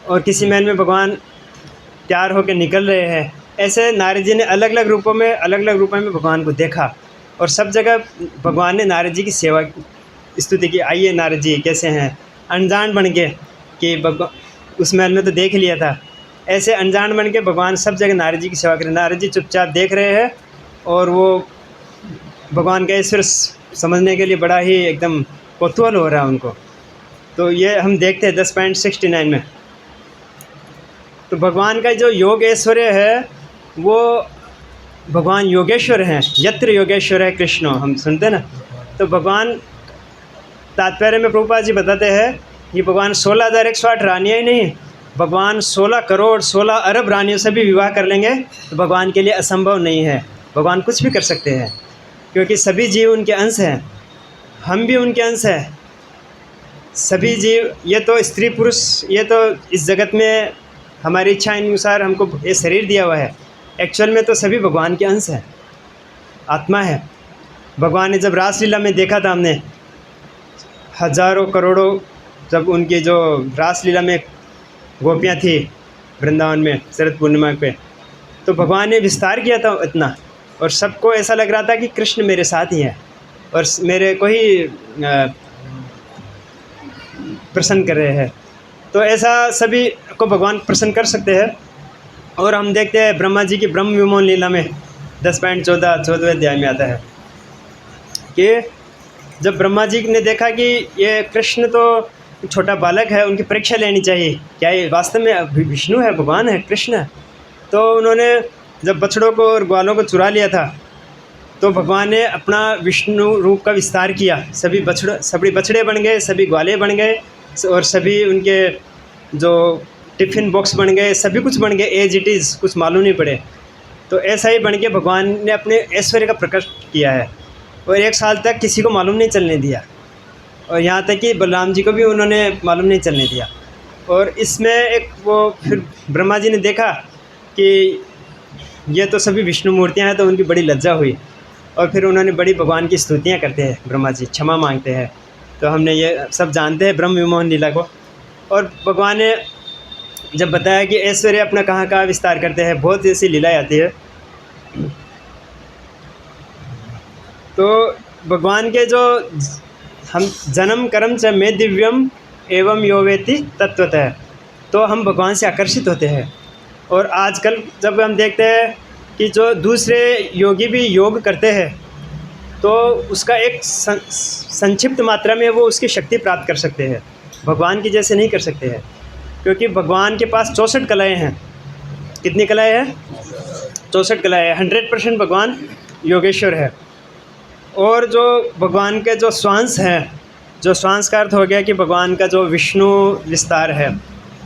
और किसी महल में भगवान तैयार होकर निकल रहे हैं। ऐसे नारद जी ने अलग अलग रूपों में भगवान को देखा, और सब जगह भगवान ने नारद जी की सेवा स्तुति की। आइए नारद जी कैसे हैं, अनजान बन के कि उस महल में तो देख लिया था, ऐसे अनजान बन के भगवान सब जगह नारद जी की सेवा करें। नारद जी चुपचाप देख रहे हैं, और वो भगवान का ईश्वर समझने के लिए बड़ा ही एकदम कौतूहल हो रहा है उनको। तो ये हम देखते हैं 10.69 में। तो भगवान का जो योग ऐश्वर्य है वो भगवान योगेश्वर हैं, यत्र योगेश्वर है कृष्ण, हम सुनते हैं ना। तो भगवान तात्पर्य में प्रभुपाद जी बताते हैं कि भगवान 16,108 रानियाँ ही नहीं, भगवान 16 करोड़ 16 अरब रानियों से भी विवाह कर लेंगे तो भगवान के लिए असंभव नहीं है। भगवान कुछ भी कर सकते हैं, क्योंकि सभी जीव उनके अंश हैं, हम भी उनके अंश हैं। सभी जीव, ये तो स्त्री पुरुष, ये तो इस जगत में हमारी इच्छा अनुसार हमको ये शरीर दिया हुआ है, एक्चुअल में तो सभी भगवान के अंश हैं, आत्मा है। भगवान ने जब रासलीला में देखा था, हमने हजारों करोड़ों, जब उनकी जो रासलीला में गोपियाँ थी वृंदावन में शरद पूर्णिमा पे, तो भगवान ने विस्तार किया था इतना, और सबको ऐसा लग रहा था कि कृष्ण मेरे साथ ही हैं और मेरे को ही प्रसन्न कर रहे हैं। तो ऐसा सभी को भगवान प्रसन्न कर सकते हैं। और हम देखते हैं ब्रह्मा जी की ब्रह्म विमोचन लीला में 10.14 अध्याय में आता है कि जब ब्रह्मा जी ने देखा कि ये कृष्ण तो छोटा बालक है, उनकी परीक्षा लेनी चाहिए, क्या ये वास्तव में विष्णु है, भगवान है, कृष्ण है। तो उन्होंने जब बछड़ों को और ग्वालों को चुरा लिया था, तो भगवान ने अपना विष्णु रूप का विस्तार किया, सभी बछड़े बन गए, सभी ग्वाले बन गए, और सभी उनके जो टिफ़िन बॉक्स बन गए, सभी कुछ बन गए एज इट इज़, कुछ मालूम नहीं पड़े। तो ऐसा ही बन के भगवान ने अपने ऐश्वर्य का प्रकट किया है, और 1 साल तक किसी को मालूम नहीं चलने दिया, और यहाँ तक कि बलराम जी को भी उन्होंने मालूम नहीं चलने दिया। और इसमें एक वो फिर ब्रह्मा जी ने देखा कि ये तो सभी विष्णु मूर्तियाँ हैं, तो उनकी बड़ी लज्जा हुई, और फिर उन्होंने बड़ी भगवान की स्तुतियाँ करते हैं, ब्रह्मा जी क्षमा मांगते हैं। तो हमने ये सब जानते हैं ब्रह्म विमोचन लीला को। और भगवान ने जब बताया कि ऐश्वर्य अपना कहाँ कहाँ विस्तार करते हैं, बहुत ऐसी लीलाएँ आती है। तो भगवान के जो हम जन्म कर्म च मे दिव्यम एवं यो वेति तत्वतः, तो हम भगवान से आकर्षित होते हैं। और आजकल जब हम देखते हैं कि जो दूसरे योगी भी योग करते हैं तो उसका एक संक्षिप्त मात्रा में वो उसकी शक्ति प्राप्त कर सकते हैं, भगवान की जैसे नहीं कर सकते हैं, क्योंकि भगवान के पास 64 कलाएँ हैं। कितनी कलाएँ हैं? 64 कलाएँ। 100% भगवान योगेश्वर है। और जो भगवान के जो श्वांस हैं, जो श्वांस का अर्थ हो गया कि भगवान का जो विष्णु विस्तार है,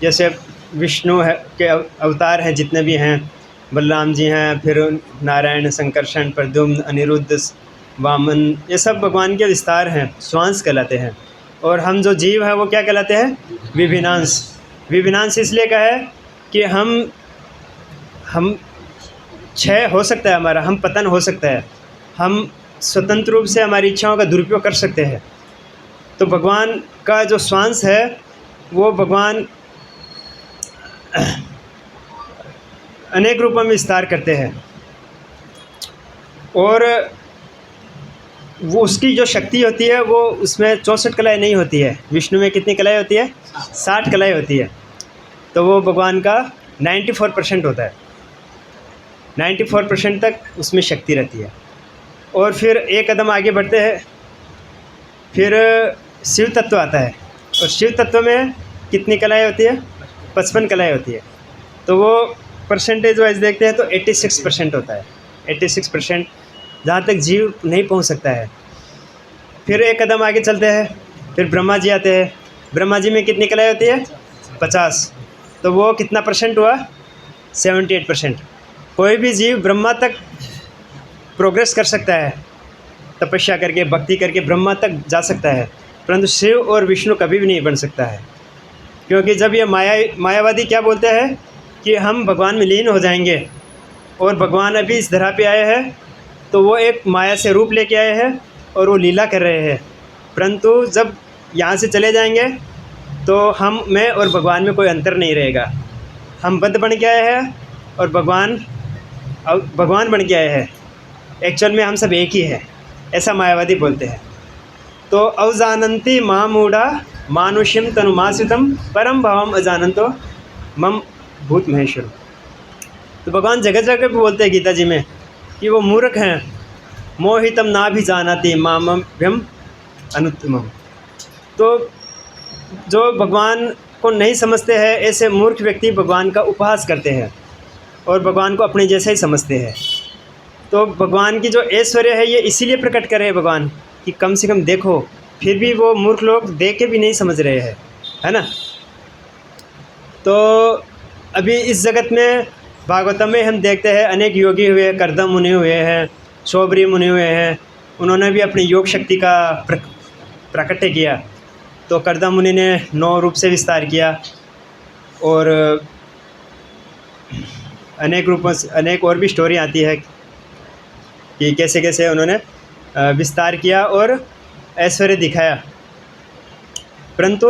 जैसे विष्णु है के अवतार हैं जितने भी हैं, बलराम जी हैं, फिर नारायण, संकर्षण, प्रद्युम्न, अनिरुद्ध, वामन, ये सब भगवान के विस्तार हैं, श्वांस कहलाते हैं। और हम जो जीव है वो क्या कहलाते हैं? विभिन्नांश। विभिन्नांश इसलिए का है कि हम क्षय हो सकता है हमारा, हम पतन हो सकता है, हम स्वतंत्र रूप से हमारी इच्छाओं का दुरुपयोग कर सकते हैं। तो भगवान का जो श्वांस है वो भगवान अनेक रूपों में विस्तार करते हैं। और वो उसकी जो शक्ति होती है वो उसमें 64 कलाएँ नहीं होती है। विष्णु में कितनी कलाएँ होती है? 60 कलाएँ होती है। तो वो भगवान का 94% होता है, 94% तक उसमें शक्ति रहती है। और फिर एक कदम आगे बढ़ते हैं, फिर शिव तत्व आता है। और शिव तत्व में कितनी कलाएँ होती है? 55 कलाएँ होती है। तो वो परसेंटेज वाइज देखते हैं तो 86% होता है। 86% जहाँ तक जीव नहीं पहुँच सकता है। फिर एक कदम आगे चलते हैं, फिर ब्रह्मा जी आते हैं। ब्रह्मा जी में कितनी कलाएँ होती है? 50। तो वो कितना परसेंट हुआ? 78%। कोई भी जीव ब्रह्मा तक प्रोग्रेस कर सकता है, तपस्या करके, भक्ति करके ब्रह्मा तक जा सकता है, परंतु शिव और विष्णु कभी भी नहीं बन सकता है। क्योंकि जब ये मायावादी क्या बोलते हैं कि हम भगवान में लीन हो जाएंगे, और भगवान अभी इस धरा पे आए हैं तो वो एक माया से रूप लेके आए हैं और वो लीला कर रहे हैं, परंतु जब यहाँ से चले जाएंगे तो हम में और भगवान में कोई अंतर नहीं रहेगा। हम बद्ध बन के आए हैं और भगवान बन के आए हैं। एक्चुअल में हम सब एक ही है, ऐसा मायावादी बोलते हैं। तो अवजानन्ति मामूढ़ा मानुष्यम तनुमासितम परम भावम अजानंतो मम भूत महेश्वर। तो भगवान जगह जगह पे बोलते हैं गीता जी में कि वो मूर्ख हैं, मोहितम ना भी जानाति मामभ्यम अनुत्तमम। तो जो भगवान को नहीं समझते हैं, ऐसे मूर्ख व्यक्ति भगवान का उपहास करते हैं और भगवान को अपने जैसा ही समझते हैं। तो भगवान की जो ऐश्वर्य है ये इसीलिए प्रकट कर रहे हैं भगवान कि कम से कम देखो, फिर भी वो मूर्ख लोग देख के भी नहीं समझ रहे हैं, है ना। तो अभी इस जगत में भागवतम में हम देखते हैं अनेक योगी हुए, कर्दम मुनि हुए हैं, शौबरी मुनि हुए हैं, उन्होंने भी अपनी योग शक्ति का प्राकट्य किया। तो कर्दम मुनि ने 9 रूप से विस्तार किया और अनेक रूपों से, अनेक और भी स्टोरी आती है कि कैसे कैसे उन्होंने विस्तार किया और ऐश्वर्य दिखाया। परंतु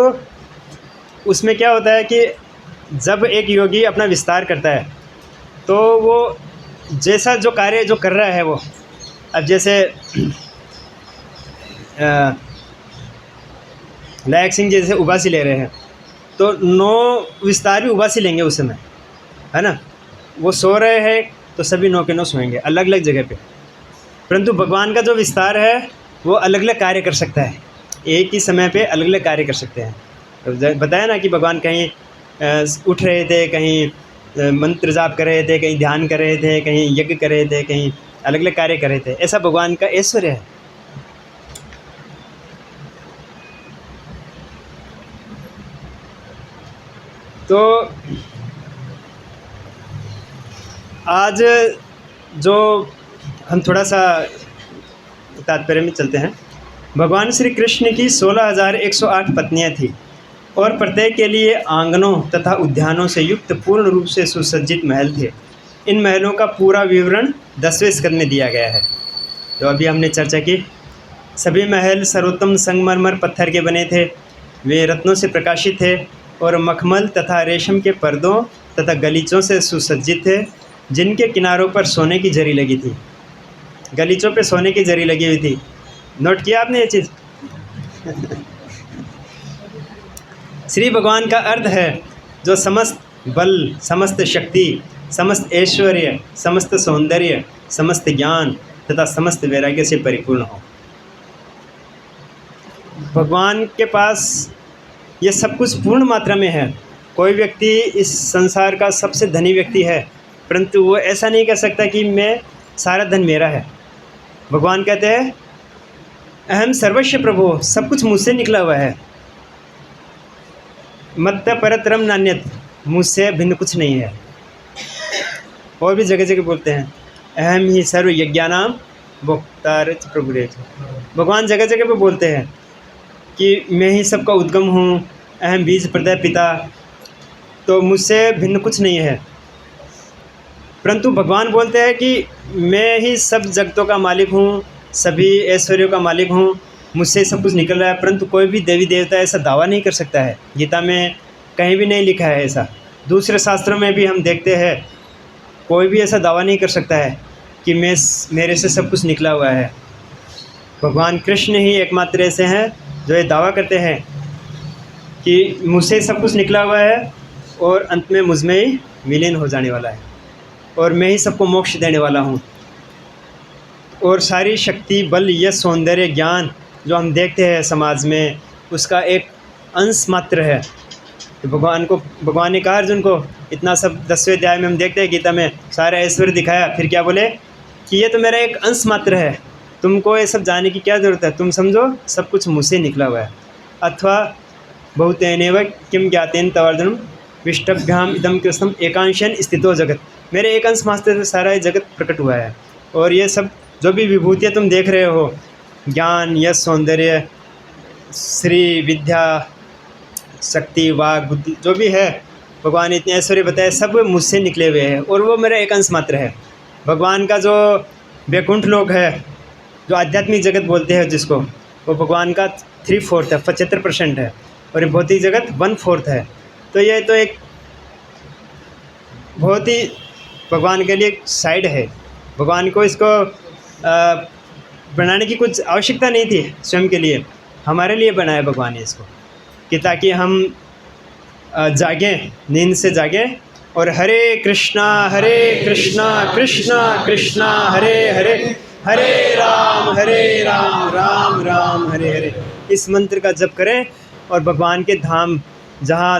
उसमें क्या होता है कि जब एक योगी अपना विस्तार करता है तो वो जैसा जो कार्य जो कर रहा है वो, अब जैसे लायक सिंह जैसे उबासी ले रहे हैं तो 9 विस्तार भी उबासी लेंगे उस समय, है ना। वो सो रहे हैं तो सभी 9 के 9 सोएंगे अलग अलग जगह पे, परंतु भगवान का जो विस्तार है वो अलग अलग कार्य कर सकता है, एक ही समय पे अलग अलग कार्य कर सकते हैं। तो बताया ना कि भगवान कहीं उठ रहे थे, कहीं मंत्र जाप कर रहे थे, कहीं ध्यान कर रहे थे, कहीं यज्ञ कर रहे थे, कहीं अलग अलग कार्य कर रहे थे। ऐसा भगवान का ऐश्वर्य है। तो आज जो हम थोड़ा सा तात्पर्य में चलते हैं। भगवान श्री कृष्ण की 16,108 पत्नियां थीं और प्रत्येक के लिए आंगनों तथा उद्यानों से युक्त पूर्ण रूप से सुसज्जित महल थे। इन महलों का पूरा विवरण 10वें स्कंद में दिया गया है, तो अभी हमने चर्चा की। सभी महल सर्वोत्तम संगमरमर पत्थर के बने थे, वे रत्नों से प्रकाशित थे और मखमल तथा रेशम के पर्दों तथा गलीचों से सुसज्जित थे, जिनके किनारों पर सोने की जरी लगी थी। गलीचों पे सोने की जरी लगी हुई थी। नोट किया आपने ये चीज़? श्री भगवान का अर्थ है जो समस्त बल, समस्त शक्ति, समस्त ऐश्वर्य, समस्त सौंदर्य, समस्त ज्ञान तथा समस्त वैराग्य से परिपूर्ण हो। भगवान के पास ये सब कुछ पूर्ण मात्रा में है। कोई व्यक्ति इस संसार का सबसे धनी व्यक्ति है, परंतु वो ऐसा नहीं कह सकता कि मैं सारा धन मेरा है। भगवान कहते हैं अहम सर्वस्व प्रभु, सब कुछ मुझसे निकला हुआ है। मत्त परतरम नान्यत, मुझसे भिन्न कुछ नहीं है। और भी जगह जगह बोलते हैं अहम ही सर्व यज्ञानाम भोक्तार प्रभुरेच। भगवान जगह जगह पे बोलते हैं कि मैं ही सबका उद्गम हूँ, अहम बीज प्रदय पिता, तो मुझसे भिन्न कुछ नहीं है। परंतु भगवान बोलते हैं कि मैं ही सब जगतों का मालिक हूँ, सभी ऐश्वर्यों का मालिक हूँ, मुझसे सब कुछ निकल रहा है। परंतु कोई भी देवी देवता ऐसा दावा नहीं कर सकता है। गीता में कहीं भी नहीं लिखा है ऐसा। दूसरे शास्त्रों में भी हम देखते हैं कोई भी ऐसा दावा नहीं कर सकता है कि मेरे से सब कुछ निकला हुआ है। भगवान कृष्ण ही एकमात्र ऐसे हैं जो ये दावा करते हैं कि मुझसे सब कुछ निकला हुआ है और अंत में मुझ में ही विलीन हो जाने वाला है और मैं ही सबको मोक्ष देने वाला हूँ। और सारी शक्ति, बल, यश, सौंदर्य, ज्ञान जो हम देखते हैं समाज में, उसका एक अंश मात्र है। तो भगवान ने कहा अर्जुन को, इतना सब 10वें अध्याय में हम देखते हैं गीता में सारा ऐश्वर्य दिखाया, फिर क्या बोले कि ये तो मेरा एक अंश मात्र है, तुमको ये सब जानने की क्या ज़रूरत है, तुम समझो सब कुछ मुझसे निकला हुआ है। अथवा बहुतेनेव किम ज्ञातेन तवार्जुनम विष्टभ्याम इदम कृष्णम एकांशन स्थितो जगत, मेरे एक अंश मात्र से सारा ये जगत प्रकट हुआ है। और ये सब जो भी विभूतियाँ तुम देख रहे हो, ज्ञान, यश, सौंदर्य, श्री, विद्या, शक्ति, वाक, बुद्धि, जो भी है, भगवान इतने ऐश्वर्य बताए, सब मुझसे निकले हुए हैं और वो मेरा एक अंश मात्र है। भगवान का जो वैकुंठ लोक है, जो आध्यात्मिक जगत बोलते हैं जिसको, वो भगवान का 3/4 है, 75% है, और ये भौतिक जगत 1/4 है। तो ये तो एक बहुत ही भगवान के लिए एक साइड है। भगवान को इसको बनाने की कुछ आवश्यकता नहीं थी स्वयं के लिए, हमारे लिए बनाया भगवान ने इसको, कि ताकि हम जागें, नींद से जागें और हरे कृष्णा कृष्णा कृष्णा हरे हरे, हरे राम राम राम हरे हरे, इस मंत्र का जप करें और भगवान के धाम, जहाँ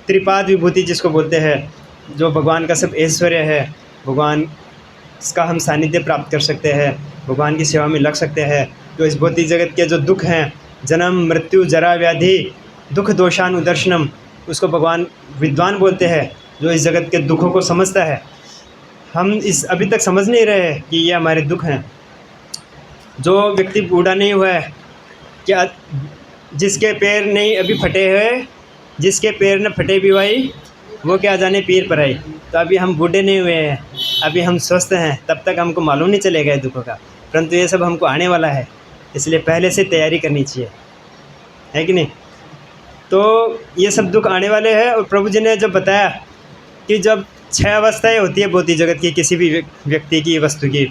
त्रिपाद विभूति जिसको बोलते हैं, जो भगवान का सब ऐश्वर्य है, भगवान इसका हम सानिध्य प्राप्त कर सकते हैं, भगवान की सेवा में लग सकते हैं। जो इस भौतिक जगत के जो दुख हैं, जन्म, मृत्यु, जरा, व्याधि, दुख दोषानुदर्शनम, उसको भगवान विद्वान बोलते हैं, जो इस जगत के दुखों को समझता है। हम इस अभी तक समझ नहीं रहे कि ये हमारे दुख हैं। जो व्यक्ति बूढ़ा नहीं हुआ है, क्या जिसके पैर नहीं अभी फटे हुए, जिसके पैर न फटे भी भाई, वो क्या जाने पीर पर आई। तो अभी हम बूढ़े नहीं हुए हैं, अभी हम स्वस्थ हैं, तब तक हमको मालूम नहीं चलेगा दुखों का, परंतु ये सब हमको आने वाला है, इसलिए पहले से तैयारी करनी चाहिए, है कि नहीं। तो ये सब दुख आने वाले हैं। और प्रभु जी ने जब बताया कि जब 6 अवस्थाएँ होती है भौतिक जगत की, किसी भी व्यक्ति की, वस्तु की,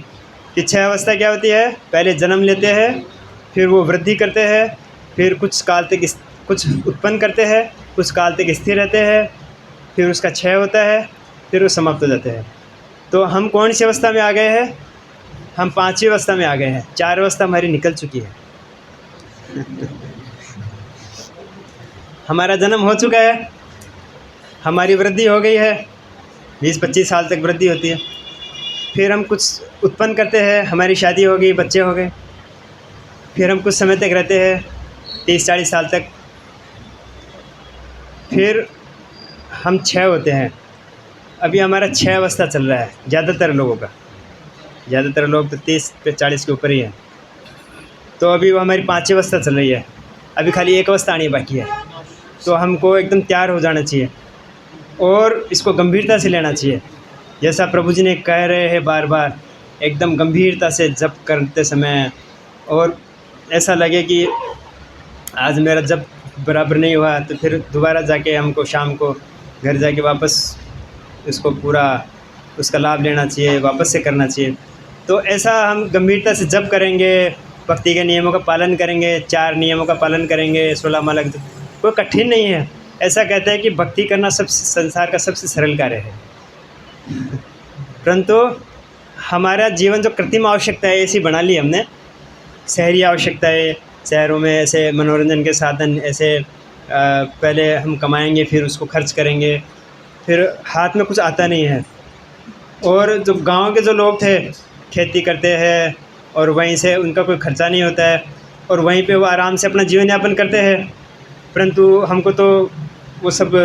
कि 6 अवस्था क्या होती है, पहले जन्म लेते हैं, फिर वो वृद्धि करते हैं, फिर कुछ काल तक कुछ उत्पन्न करते हैं, कुछ काल तक स्थिर रहते हैं, फिर उसका क्षय होता है, फिर वो समाप्त हो जाते हैं। तो हम कौन सी अवस्था में आ गए हैं, हम 5वीं अवस्था में आ गए हैं। 4 अवस्था हमारी निकल चुकी है। हमारा जन्म हो चुका है, हमारी वृद्धि हो गई है, 20-25 साल तक वृद्धि होती है। फिर हम कुछ उत्पन्न करते हैं, हमारी शादी हो गई, बच्चे हो गए, फिर हम कुछ समय तक रहते हैं, 30-40 साल तक, फिर हम क्षय होते हैं। अभी हमारा 6 अवस्था चल रहा है ज़्यादातर लोगों का, ज़्यादातर लोग तो 30-40 के ऊपर ही हैं। तो अभी वो हमारी 5वीं अवस्था चल रही है, अभी खाली 1 अवस्था आनी बाकी है। तो हमको एकदम तैयार हो जाना चाहिए और इसको गंभीरता से लेना चाहिए। जैसा प्रभु जी ने कह रहे हैं बार बार, एकदम गंभीरता से जप करते समय, और ऐसा लगे कि आज मेरा जप बराबर नहीं हुआ तो फिर दोबारा जाके हमको शाम को घर जाके वापस इसको पूरा उसका लाभ लेना चाहिए, वापस से करना चाहिए। तो ऐसा हम गंभीरता से जप करेंगे, भक्ति के नियमों का पालन करेंगे, 4 नियमों का पालन करेंगे, 16 माला कोई कठिन नहीं है। ऐसा कहते हैं कि भक्ति करना सबसे संसार का सबसे सरल कार्य है। परंतु हमारा जीवन जो कृत्रिम आवश्यकता है ऐसी बना ली हमने, शहरी आवश्यकताएं, शहरों में ऐसे मनोरंजन के साधन ऐसे पहले हम कमाएंगे फिर उसको खर्च करेंगे, फिर हाथ में कुछ आता नहीं है। और जो गांव के जो लोग थे खेती करते हैं और वहीं से उनका कोई खर्चा नहीं होता है और वहीं पे वो आराम से अपना जीवन यापन करते हैं, परंतु हमको तो वो सब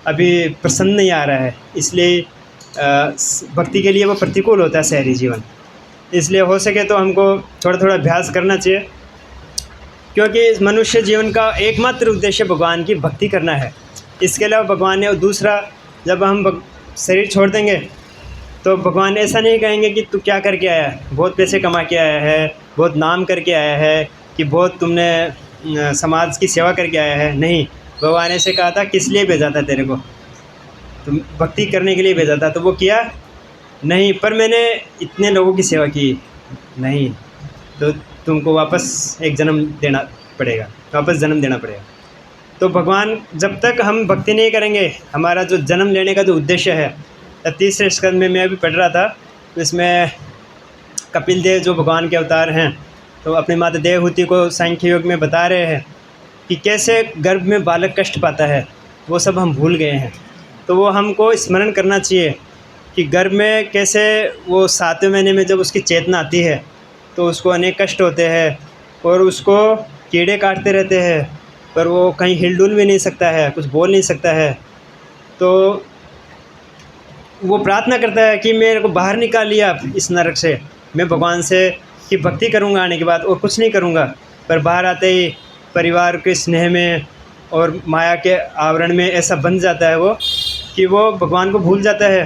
अभी पसंद नहीं आ रहा है। इसलिए भक्ति के लिए वो प्रतिकूल होता है शहरी जीवन। इसलिए हो सके तो हमको थोड़ा थोड़ा अभ्यास करना चाहिए, क्योंकि मनुष्य जीवन का एकमात्र उद्देश्य भगवान की भक्ति करना है। इसके अलावा भगवान ने, और दूसरा, जब हम शरीर छोड़ देंगे तो भगवान ऐसा नहीं कहेंगे कि तू क्या करके आया है, बहुत पैसे कमा के आया है, बहुत नाम करके आया है, कि बहुत तुमने समाज की सेवा करके आया है। नहीं, भगवान ऐसे कहा था किस लिए भेजा था तेरे को, तुम भक्ति करने के लिए भेजा था, तो वो किया नहीं, पर मैंने इतने लोगों की सेवा की नहीं, तो तुमको वापस एक जन्म देना पड़ेगा, वापस जन्म देना पड़ेगा। तो भगवान, जब तक हम भक्ति नहीं करेंगे, हमारा जो जन्म लेने का जो उद्देश्य है, तीसरे स्कंद में मैं अभी पढ़ रहा था, तो इसमें कपिल देव जो भगवान के अवतार हैं, तो अपनी माता देवहूति को सांख्य योग में बता रहे हैं कि कैसे गर्भ में बालक कष्ट पाता है, वो सब हम भूल गए हैं। तो वो हमको स्मरण करना चाहिए कि गर्भ में कैसे वो 7वें महीने में जब उसकी चेतना आती है तो उसको अनेक कष्ट होते हैं और उसको कीड़े काटते रहते हैं, पर वो कहीं हिलडुल भी नहीं सकता है, कुछ बोल नहीं सकता है। तो वो प्रार्थना करता है कि मेरे को बाहर निकाल लिया इस नरक से, मैं भगवान से कि भक्ति करूँगा आने के बाद और कुछ नहीं करूँगा। पर बाहर आते ही परिवार के स्नेह में और माया के आवरण में ऐसा बन जाता है वो कि वो भगवान को भूल जाता है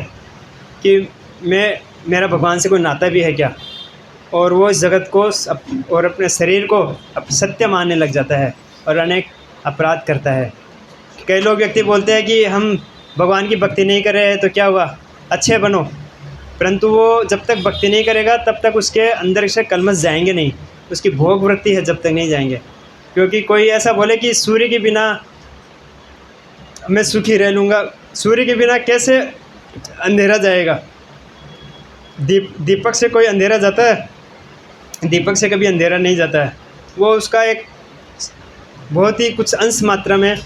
कि मेरा भगवान से कोई नाता भी है क्या, और वो इस जगत को और अपने शरीर को सत्य मानने लग जाता है और अनेक अपराध करता है। कई लोग व्यक्ति बोलते हैं कि हम भगवान की भक्ति नहीं कर रहे हैं तो क्या हुआ, अच्छे बनो, परंतु वो जब तक भक्ति नहीं करेगा तब तक उसके अंदर से कलमश जाएंगे नहीं, उसकी भोग वृत्ति है जब तक नहीं जाएंगे। क्योंकि कोई ऐसा बोले कि सूर्य के बिना मैं सुखी रह लूँगा, सूर्य के बिना कैसे अंधेरा जाएगा, दीपक से कोई अंधेरा जाता है, दीपक से कभी अंधेरा नहीं जाता है। वो उसका एक बहुत ही कुछ अंश मात्रा में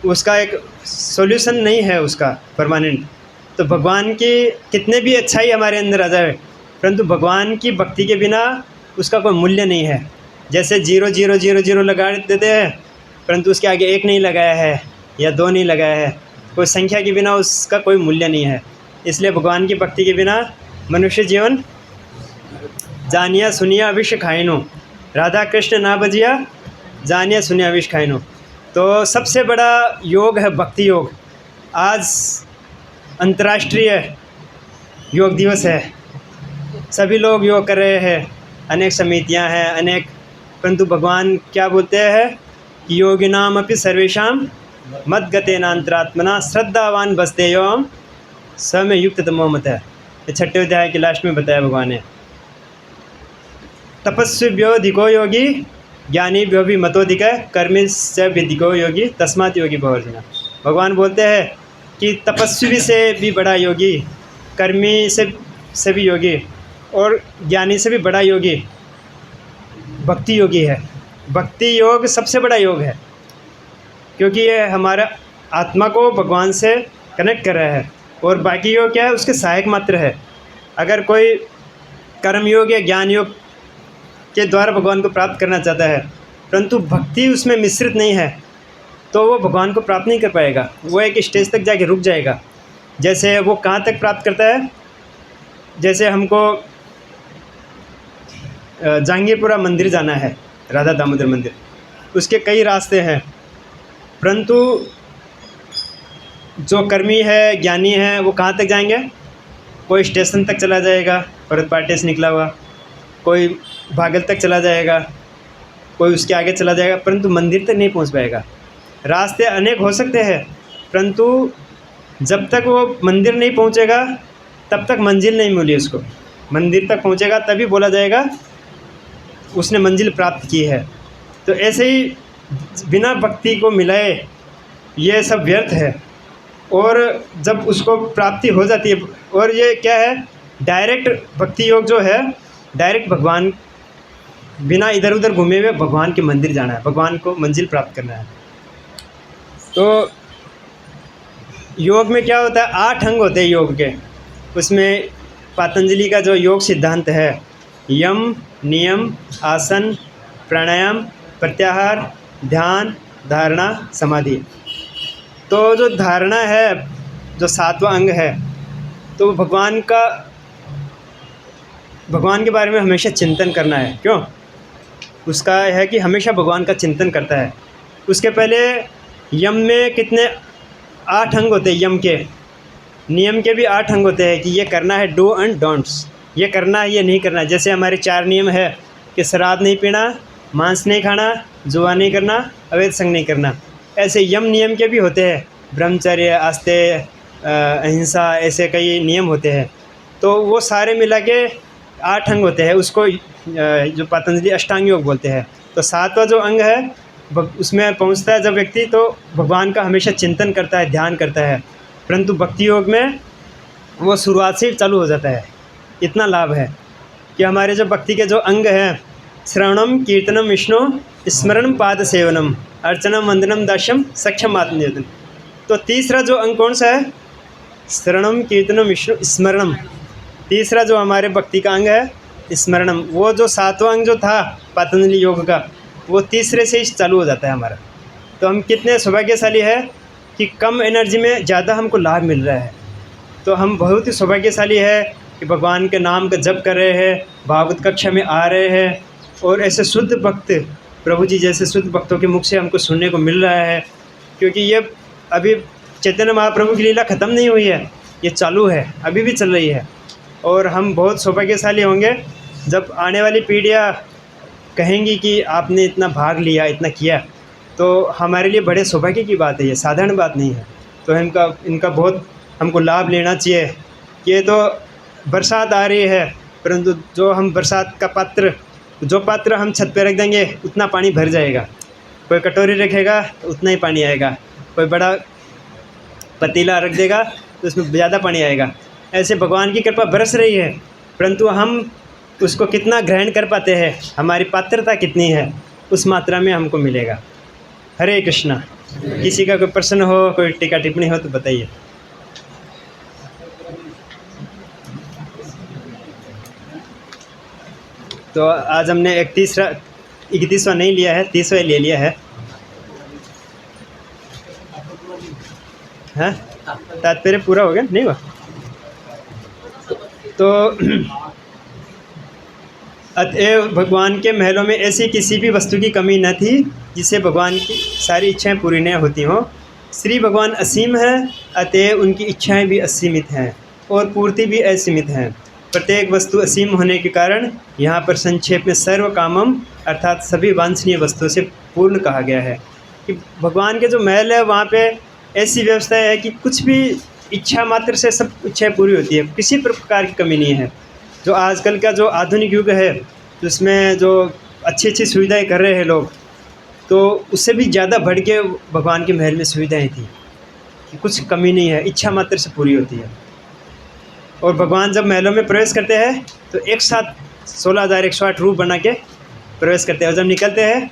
उसका एक सॉल्यूशन नहीं है उसका परमानेंट। तो भगवान की कितने भी अच्छाई हमारे अंदर आ जाए, परंतु भगवान की भक्ति के बिना उसका कोई मूल्य नहीं है। जैसे 0 0 0 0 लगा देते हैं, परंतु उसके आगे 1 नहीं लगाया है या 2 नहीं लगाया है, कोई संख्या के बिना उसका कोई मूल्य नहीं है। इसलिए भगवान की भक्ति के बिना मनुष्य जीवन जानिया सुनिया विष खाइनो, राधा कृष्ण ना बजिया जानिया सुनिया विष खाइनो। तो सबसे बड़ा योग है भक्ति योग। आज अंतर्राष्ट्रीय योग दिवस है, सभी लोग योग कर रहे हैं, अनेक समितियां हैं अनेक, परंतु भगवान क्या बोलते हैं कि योगिनाम अपि सर्वेषां मद्गतेनांतरात्मना श्रद्धावान बसतेयोम समय युक्त तमो मत है। 6वें अध्याय के लास्ट में बताया भगवान ने, तपस्विभ्यो धिको योगी ज्ञानीभ्यो भी मतोधिक कर्मी से भी धिको योगी तस्मात् योगी भव अर्जुन। भगवान बोलते हैं कि तपस्वी से भी बड़ा योगी, कर्मी से भी योगी और ज्ञानी से भी बड़ा योगी भक्ति योगी है। भक्ति योग सबसे बड़ा योग है, क्योंकि ये हमारा आत्मा को भगवान से कनेक्ट कर रहा है, और बाकी योग क्या है, उसके सहायक मात्र है। अगर कोई कर्म योग या ज्ञान योग के द्वारा भगवान को प्राप्त करना चाहता है, परंतु भक्ति उसमें मिश्रित नहीं है, तो वो भगवान को प्राप्त नहीं कर पाएगा, वो एक स्टेज तक जाके रुक जाएगा। जैसे वो कहाँ तक प्राप्त करता है, जैसे हमको जहांगीरपुरा मंदिर जाना है, राधा दामोदर मंदिर, उसके कई रास्ते हैं, परंतु जो कर्मी है ज्ञानी है वो कहाँ तक जाएंगे, कोई स्टेशन तक चला जाएगा, भरत पाटिया से निकला हुआ, कोई भागल तक चला जाएगा, कोई उसके आगे चला जाएगा, परंतु मंदिर तक नहीं पहुंच पाएगा। रास्ते अनेक हो सकते हैं, परंतु जब तक वो मंदिर नहीं पहुंचेगा तब तक मंजिल नहीं मिली उसको। मंदिर तक पहुंचेगा तभी बोला जाएगा उसने मंजिल प्राप्त की है। तो ऐसे ही बिना भक्ति को मिलाए ये सब व्यर्थ है। और जब उसको प्राप्ति हो जाती है, और ये क्या है, डायरेक्ट भक्ति योग जो है, डायरेक्ट भगवान, बिना इधर उधर घूमे हुए भगवान के मंदिर जाना है, भगवान को मंजिल प्राप्त करना है। तो योग में क्या होता है, 8 अंग होते हैं योग के। उसमें पतंजलि का जो योग सिद्धांत है, यम, नियम, आसन, प्राणायाम, प्रत्याहार, ध्यान, धारणा, समाधि। तो जो धारणा है, जो 7वां अंग है, तो भगवान के बारे में हमेशा चिंतन करना है। क्यों? उसका है कि हमेशा भगवान का चिंतन करता है। उसके पहले यम में कितने 8 अंग होते हैं यम के। नियम के भी 8 अंग होते हैं कि ये करना है, डू एंड डोंट्स, ये करना है, ये नहीं करना। जैसे हमारे 4 नियम है कि शराब नहीं पीना, मांस नहीं खाना, जुआ नहीं करना, अवैध संग नहीं करना। ऐसे यम नियम के भी होते हैं, ब्रह्मचर्य, आस्ते, अहिंसा, ऐसे कई नियम होते हैं। तो वो सारे मिला के 8 अंग होते हैं। उसको जो पतंजलि अष्टांग योग बोलते हैं। तो 7वां जो अंग है, उसमें पहुंचता है जब व्यक्ति, तो भगवान का हमेशा चिंतन करता है, ध्यान करता है। परंतु भक्ति योग में वो शुरुआत से ही चालू हो जाता है। इतना लाभ है कि हमारे जो भक्ति के जो अंग हैं, श्रवणम, कीर्तनम, विष्णु स्मरणम, पाद सेवनम, अर्चनम, वंदनम, दास्यम, सक्षम आत्मनिवेदन। तो तीसरा जो अंग कौन सा है, श्रवणम, कीर्तनम, विष्णु स्मरणम। तीसरा जो हमारे भक्ति का अंग है, स्मरणम। वो जो 7वां अंग जो था पतंजलि योग का, वो तीसरे से ही चालू हो जाता है हमारा। तो हम कितने सौभाग्यशाली है कि कम एनर्जी में ज़्यादा हमको लाभ मिल रहा है। तो हम बहुत ही सौभाग्यशाली है कि भगवान के नाम का जप कर रहे हैं, भागवत कक्षा में आ रहे हैं, और ऐसे शुद्ध भक्त, प्रभु जी जैसे शुद्ध भक्तों के मुख से हमको सुनने को मिल रहा है। क्योंकि ये अभी चैतन्य महाप्रभु की लीला ख़त्म नहीं हुई है, ये चालू है, अभी भी चल रही है। और हम बहुत सौभाग्यशाली होंगे जब आने वाली पीढ़ियाँ कहेंगी कि आपने इतना भाग लिया, इतना किया। तो हमारे लिए बड़े सौभाग्य की बात है, ये साधारण बात नहीं है। तो इनका बहुत हमको लाभ लेना चाहिए। ये तो बरसात आ रही है, परंतु जो हम बरसात का पात्र हम छत पे रख देंगे, उतना पानी भर जाएगा। कोई कटोरी रखेगा तो उतना ही पानी आएगा, कोई बड़ा पतीला रख देगा तो उसमें ज़्यादा पानी आएगा। ऐसे भगवान की कृपा बरस रही है, परंतु हम उसको कितना ग्रहण कर पाते हैं, हमारी पात्रता कितनी है, उस मात्रा में हमको मिलेगा। हरे कृष्णा। किसी का कोई प्रश्न हो, कोई टीका टिप्पणी हो तो बताइए। तो आज हमने 31वां नहीं लिया है, 30वां ले लिया है। हाँ, तात्पर्य पूरा हो गया, नहीं हुआ? तो अतएव भगवान के महलों में ऐसी किसी भी वस्तु की कमी न थी जिससे भगवान की सारी इच्छाएं पूरी न होती हों। श्री भगवान असीम हैं, अतएव उनकी इच्छाएं भी असीमित हैं और पूर्ति भी असीमित हैं। प्रत्येक वस्तु असीम होने के कारण यहाँ पर संक्षेप में सर्व कामम अर्थात सभी वांछनीय वस्तुओं से पूर्ण कहा गया है कि भगवान के जो महल है वहाँ पे ऐसी व्यवस्था है कि कुछ भी इच्छा मात्र से सब इच्छाएँ पूरी होती है, किसी प्रकार की कमी नहीं है। जो आजकल का जो आधुनिक युग है, जिसमें जो अच्छी अच्छी सुविधाएं कर रहे हैं लोग, तो उससे भी ज़्यादा बढ़ के भगवान के महल में सुविधाएं थी कि कुछ कमी नहीं है, इच्छा मात्र से पूरी होती है। और भगवान जब महलों में प्रवेश करते हैं तो एक साथ 16,108 रूप बना के प्रवेश करते हैं, और जब निकलते हैं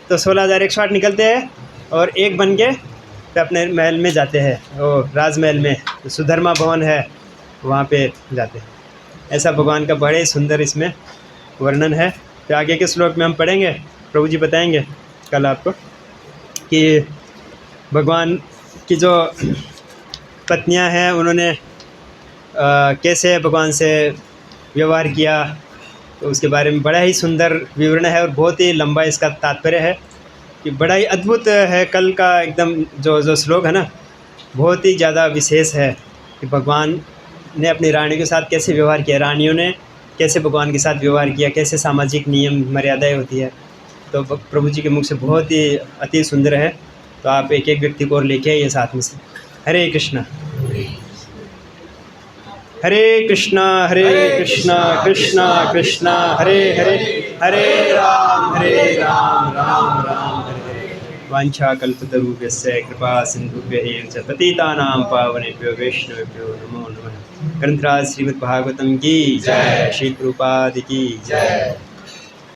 तो 16,108 निकलते हैं और एक बन के तो अपने महल में जाते हैं, वो राजमहल में सुधर्मा भवन है वहाँ पे जाते हैं। ऐसा भगवान का बड़े सुंदर इसमें वर्णन है। तो आगे के श्लोक में हम पढ़ेंगे, प्रभु जी बताएंगे कल आपको कि भगवान की जो पत्नियां हैं उन्होंने कैसे भगवान से व्यवहार किया, तो उसके बारे में बड़ा ही सुंदर विवरण है और बहुत ही लंबा इसका तात्पर्य है कि बड़ा ही अद्भुत है। कल का एकदम जो श्लोक है ना, बहुत ही ज़्यादा विशेष है कि भगवान ने अपनी रानी के साथ कैसे व्यवहार किया, रानियों ने कैसे भगवान के साथ व्यवहार किया, कैसे सामाजिक नियम मर्यादाएं होती है। तो प्रभु जी के मुख से बहुत ही अति सुंदर है। तो आप एक एक व्यक्ति को और लेके आइए साथ में से। हरे कृष्णा हरे कृष्णा कृष्णा कृष्णा हरे हरे हरे राम राम राम हरे हरे। वाञ्छाकल्पतरुभ्यश्च कृपा सिन्धुभ्यः च पतितानां पावनेभ्यो वैष्णवेभ्यो नमो नमः। ग्रंथराज श्रीमद्भागवतम की जय, श्री प्रभुपाद की जय।